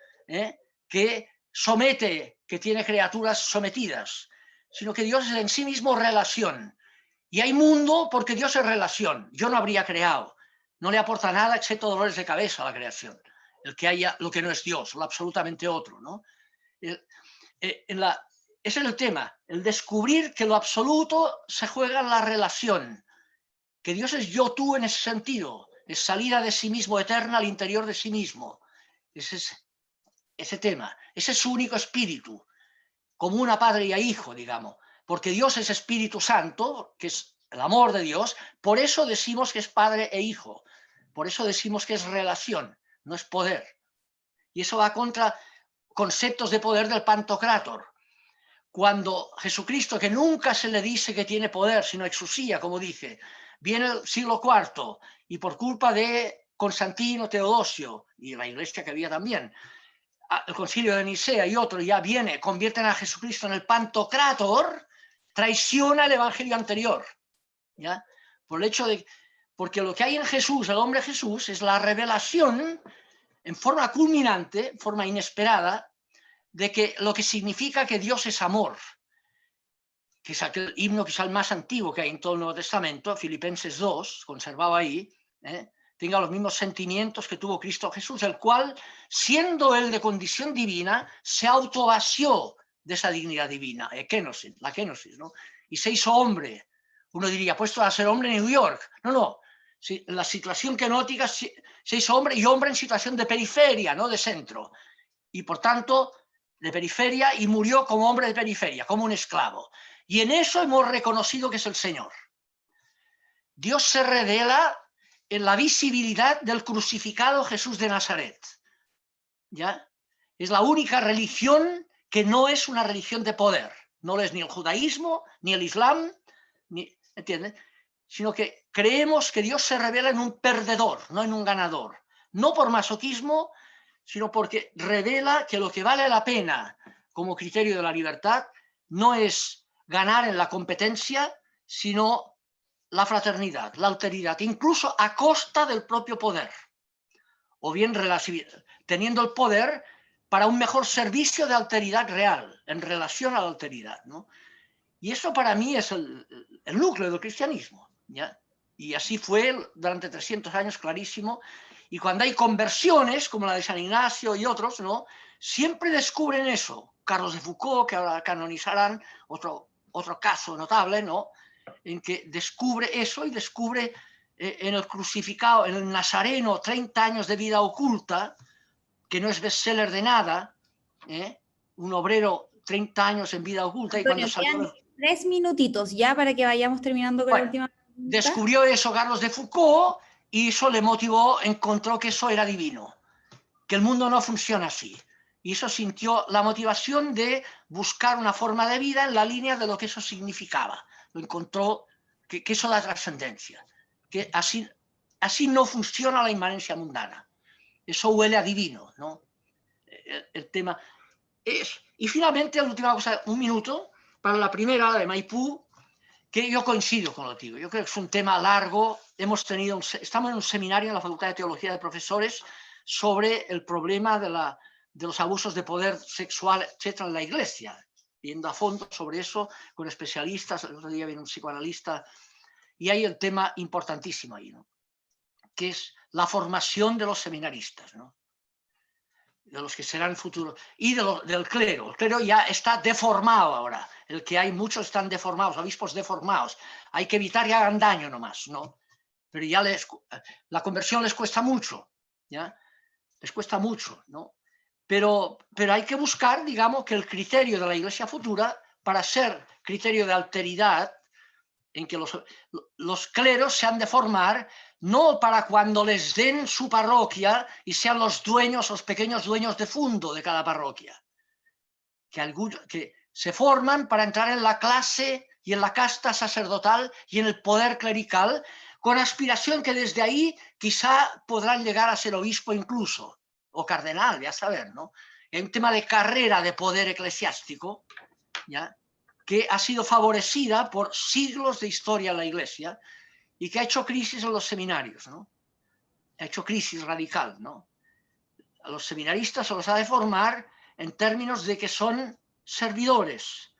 que somete, que tiene criaturas sometidas, sino que Dios es en sí mismo relación. Y hay mundo porque Dios es relación. Yo no habría creado. No le aporta nada excepto dolores de cabeza a la creación. El que haya lo que no es Dios, lo absolutamente otro, ¿no? Ese es el tema, el descubrir que lo absoluto se juega en la relación, que Dios es yo, tú en ese sentido, es salida de sí mismo eterna al interior de sí mismo. Ese tema, ese es su único espíritu, como una padre y a hijo, digamos, porque Dios es Espíritu Santo, que es el amor de Dios, por eso decimos que es padre e hijo, por eso decimos que es relación, no es poder. Y eso va contra conceptos de poder del Pantocrátor. Cuando Jesucristo, que nunca se le dice que tiene poder, sino exusía, como dije, viene el siglo IV y por culpa de Constantino, Teodosio y la iglesia que había también, el concilio de Nicea y otro ya viene, convierten a Jesucristo en el Pantocrátor, traiciona el evangelio anterior, ¿ya? Por el hecho de, porque lo que hay en Jesús, el hombre Jesús, es la revelación en forma culminante, en forma inesperada, de que lo que significa que Dios es amor, que es aquel himno quizá el más antiguo que hay en todo el Nuevo Testamento, Filipenses 2, conservado ahí, tenga los mismos sentimientos que tuvo Cristo Jesús, el cual, siendo él de condición divina, se autovació de esa dignidad divina, la kenosis, ¿no? Y se hizo hombre. Uno diría, puesto a ser hombre en New York. No. En la situación kenótica se hizo hombre y hombre en situación de periferia, no de centro. Y por tanto, de periferia, y murió como hombre de periferia, como un esclavo. Y en eso hemos reconocido que es el Señor. Dios se revela en la visibilidad del crucificado Jesús de Nazaret. ¿Ya? Es la única religión que no es una religión de poder. No lo es ni el judaísmo, ni el islam, ¿entiendes? Sino que creemos que Dios se revela en un perdedor, no en un ganador. No por masoquismo, sino porque revela que lo que vale la pena como criterio de la libertad no es ganar en la competencia, sino la fraternidad, la alteridad, incluso a costa del propio poder, o bien teniendo el poder para un mejor servicio de alteridad real, en relación a la alteridad, ¿no? Y eso para mí es el núcleo del cristianismo, ¿ya? Y así fue durante 300 años clarísimo. Y cuando hay conversiones, como la de San Ignacio y otros, ¿no? Siempre descubren eso. Carlos de Foucault, que ahora canonizarán, otro caso notable, ¿no? En que descubre eso y descubre en el crucificado, en el nazareno, 30 años de vida oculta, que no es bestseller de nada, un obrero 30 años en vida oculta. Antonio, y cuando salió... 3 minutitos ya para que vayamos terminando con la última pregunta. Descubrió eso Carlos de Foucault y eso le motivó, encontró que eso era divino, que el mundo no funciona así. Y eso sintió la motivación de buscar una forma de vida en la línea de lo que eso significaba. Lo encontró, que eso da trascendencia, que así no funciona la inmanencia mundana. Eso huele a divino, ¿no? El tema es... Y finalmente, la última cosa, un minuto, para la primera, la de Maipú, que yo coincido con lo que digo. Yo creo que es un tema largo. Estamos en un seminario en la Facultad de Teología de Profesores sobre el problema de los abusos de poder sexual, etcétera, en la Iglesia, viendo a fondo sobre eso con especialistas. El otro día viene un psicoanalista y hay el tema importantísimo ahí, ¿no? Que es la formación de los seminaristas, ¿no? De los que serán futuros, y del clero. El clero ya está deformado ahora. El que hay muchos están deformados, obispos deformados. Hay que evitar que hagan daño nomás, ¿no? Pero ya la conversión les cuesta mucho, ¿ya? Les cuesta mucho, ¿no? Pero hay que buscar, digamos, que el criterio de la Iglesia futura, para ser criterio de alteridad, en que los cleros se han de formar, no para cuando les den su parroquia y sean los dueños, los pequeños dueños de fondo de cada parroquia, que se forman para entrar en la clase y en la casta sacerdotal y en el poder clerical con aspiración que desde ahí quizá podrán llegar a ser obispo incluso, o cardenal, ya saber, ¿no? Es un tema de carrera de poder eclesiástico, ¿ya? Que ha sido favorecida por siglos de historia en la Iglesia y que ha hecho crisis en los seminarios, ¿no? Ha hecho crisis radical, ¿no? A los seminaristas se los ha de formar en términos de que son servidores,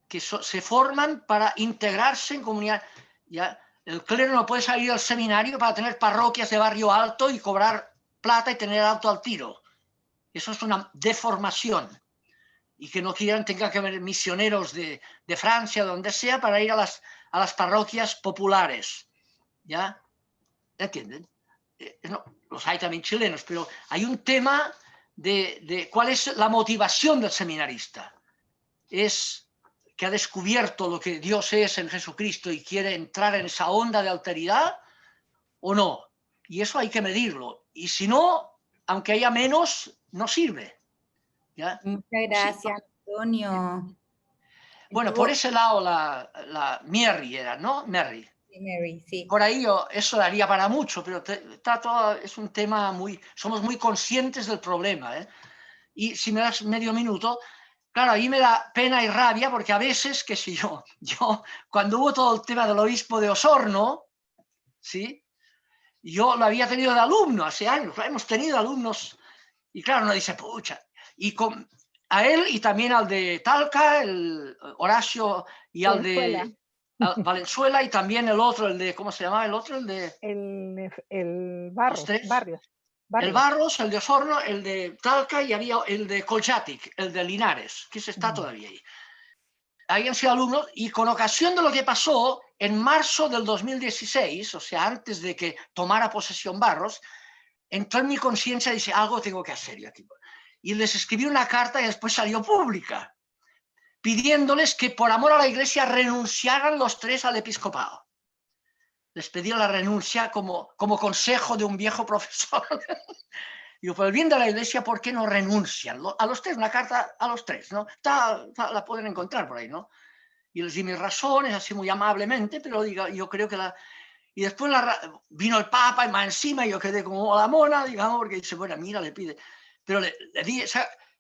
que se forman para integrarse en comunidad. ¿Ya? El clero no puede salir del seminario para tener parroquias de barrio alto y cobrar plata y tener auto al tiro. Eso es una deformación. Y que no quieran, tenga que haber misioneros de Francia, donde sea, para ir a las parroquias populares. ¿Ya? ¿Entienden? No, los hay también chilenos, pero hay un tema de cuál es la motivación del seminarista. Es que ha descubierto lo que Dios es en Jesucristo y quiere entrar en esa onda de alteridad o no. Y eso hay que medirlo. Y si no, aunque haya menos, no sirve. ¿Ya? Muchas gracias, Antonio. Bueno, por ese lado la Mary era, ¿no? Mary. Sí, Mary, sí. Por ahí eso daría para mucho, pero es un tema somos muy conscientes del problema, ¿eh? Y si me das medio minuto, claro, ahí me da pena y rabia porque a veces, qué sé yo, cuando hubo todo el tema del obispo de Osorno, ¿sí? Yo lo había tenido de alumno hace años, hemos tenido alumnos, y claro, uno dice, pucha, y a él y también al de Talca, el Horacio, y al de Valenzuela, y también el otro, el de, ¿cómo se llamaba el otro? El Barros, Barrios. El Barros, el de Osorno, el de Talca y había el de Colchatic, el de Linares, que se está todavía ahí. Habían sido alumnos y con ocasión de lo que pasó, en marzo del 2016, o sea, antes de que tomara posesión Barros, entró en mi conciencia y dice, algo tengo que hacer yo aquí. Y les escribí una carta y después salió pública, pidiéndoles que por amor a la Iglesia renunciaran los tres al episcopado. Les pedí la renuncia como consejo de un viejo profesor. Digo, por el bien de la Iglesia, ¿por qué no renuncian? A los tres, una carta a los tres, ¿no? La pueden encontrar por ahí, ¿no? Y les di mis razones, así muy amablemente, pero yo creo que Y después vino el Papa y más encima y yo quedé como la mona, digamos, porque dice, bueno, mira, le pide. Pero le di,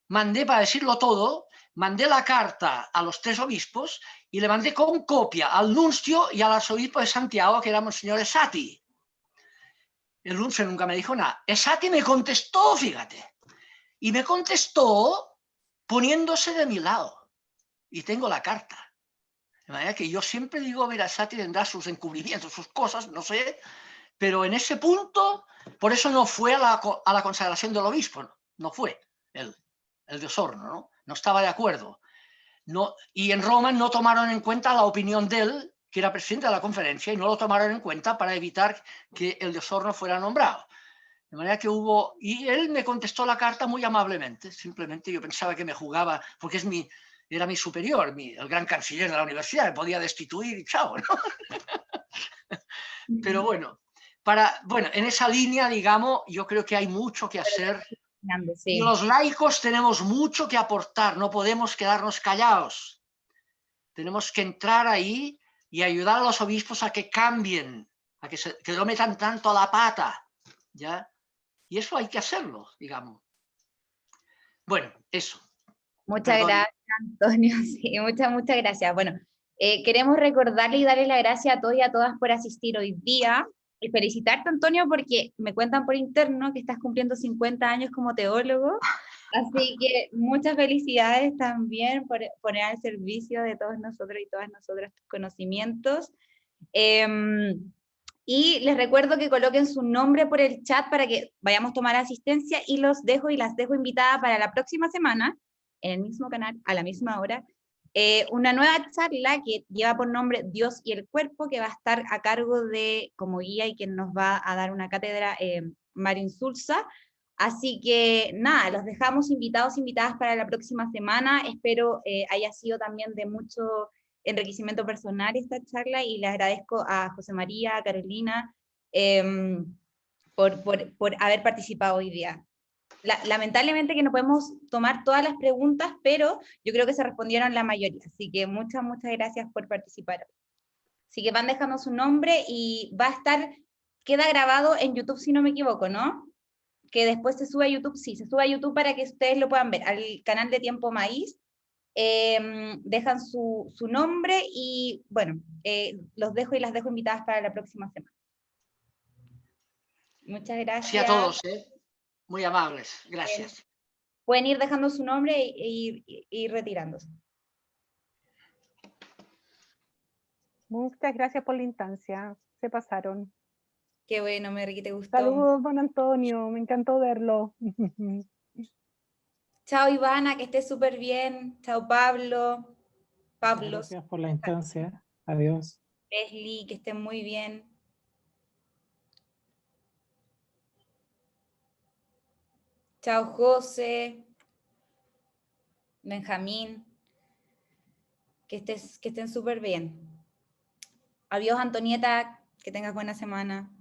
mandé para decirlo todo, mandé la carta a los tres obispos y le mandé con copia al nuncio y al arzobispo de Santiago, que era Monseñor Esati. El nuncio nunca me dijo nada. Esati me contestó, fíjate. Y me contestó poniéndose de mi lado. Y tengo la carta. De manera que yo siempre digo, mira, Esati tendrá sus encubrimientos, sus cosas, no sé, pero en ese punto, por eso no fue a la consagración del obispo, no fue el de Osorno, ¿no? No estaba de acuerdo. No, y en Roma no tomaron en cuenta la opinión de él, que era presidente de la conferencia, y no lo tomaron en cuenta para evitar que el de Osorno fuera nombrado. De manera que y él me contestó la carta muy amablemente, simplemente yo pensaba que me jugaba, porque era mi superior, el gran canciller de la universidad, me podía destituir y chao, ¿no? Pero bueno, en esa línea, digamos, yo creo que hay mucho que hacer. Sí. Y los laicos tenemos mucho que aportar, no podemos quedarnos callados. Tenemos que entrar ahí y ayudar a los obispos a que cambien, a que no metan tanto a la pata, ¿ya? Y eso hay que hacerlo, digamos. Bueno, eso. Muchas gracias, Antonio. Sí, muchas gracias. Bueno, queremos recordarle y darle las gracias a todos y a todas por asistir hoy día. Y felicitarte, Antonio, porque me cuentan por interno que estás cumpliendo 50 años como teólogo. Así que muchas felicidades también por poner al servicio de todos nosotros y todas nosotras tus conocimientos. Y les recuerdo que coloquen su nombre por el chat para que vayamos a tomar asistencia y las dejo invitadas para la próxima semana, en el mismo canal, a la misma hora, una nueva charla que lleva por nombre Dios y el Cuerpo, que va a estar a cargo de, como guía y quien nos va a dar una cátedra, Mario Insulza. Así que nada, los dejamos invitadas para la próxima semana. Espero haya sido también de mucho enriquecimiento personal esta charla y les agradezco a José María, a Carolina, por haber participado hoy día. Lamentablemente que no podemos tomar todas las preguntas, pero yo creo que se respondieron la mayoría, así que muchas gracias por participar. Así que van dejando su nombre y va a estar, queda grabado en YouTube si no me equivoco, ¿no? Que después se sube a YouTube, sí, se sube a YouTube para que ustedes lo puedan ver, al canal de Tiempo Maíz. Dejan su nombre y bueno, los dejo y las dejo invitadas para la próxima semana. Muchas gracias. Sí, a todos, muy amables, gracias. Pueden ir dejando su nombre e ir retirándose. Muchas gracias por la instancia, se pasaron. Qué bueno, Mary, te gustó. Saludos, don Antonio, me encantó verlo. Chao, Ivana, que estés súper bien. Chao, Pablo. Gracias por la instancia. Adiós. Leslie, que estén muy bien. Chao, José. Benjamín. Que estén súper bien. Adiós, Antonieta, que tengas buena semana.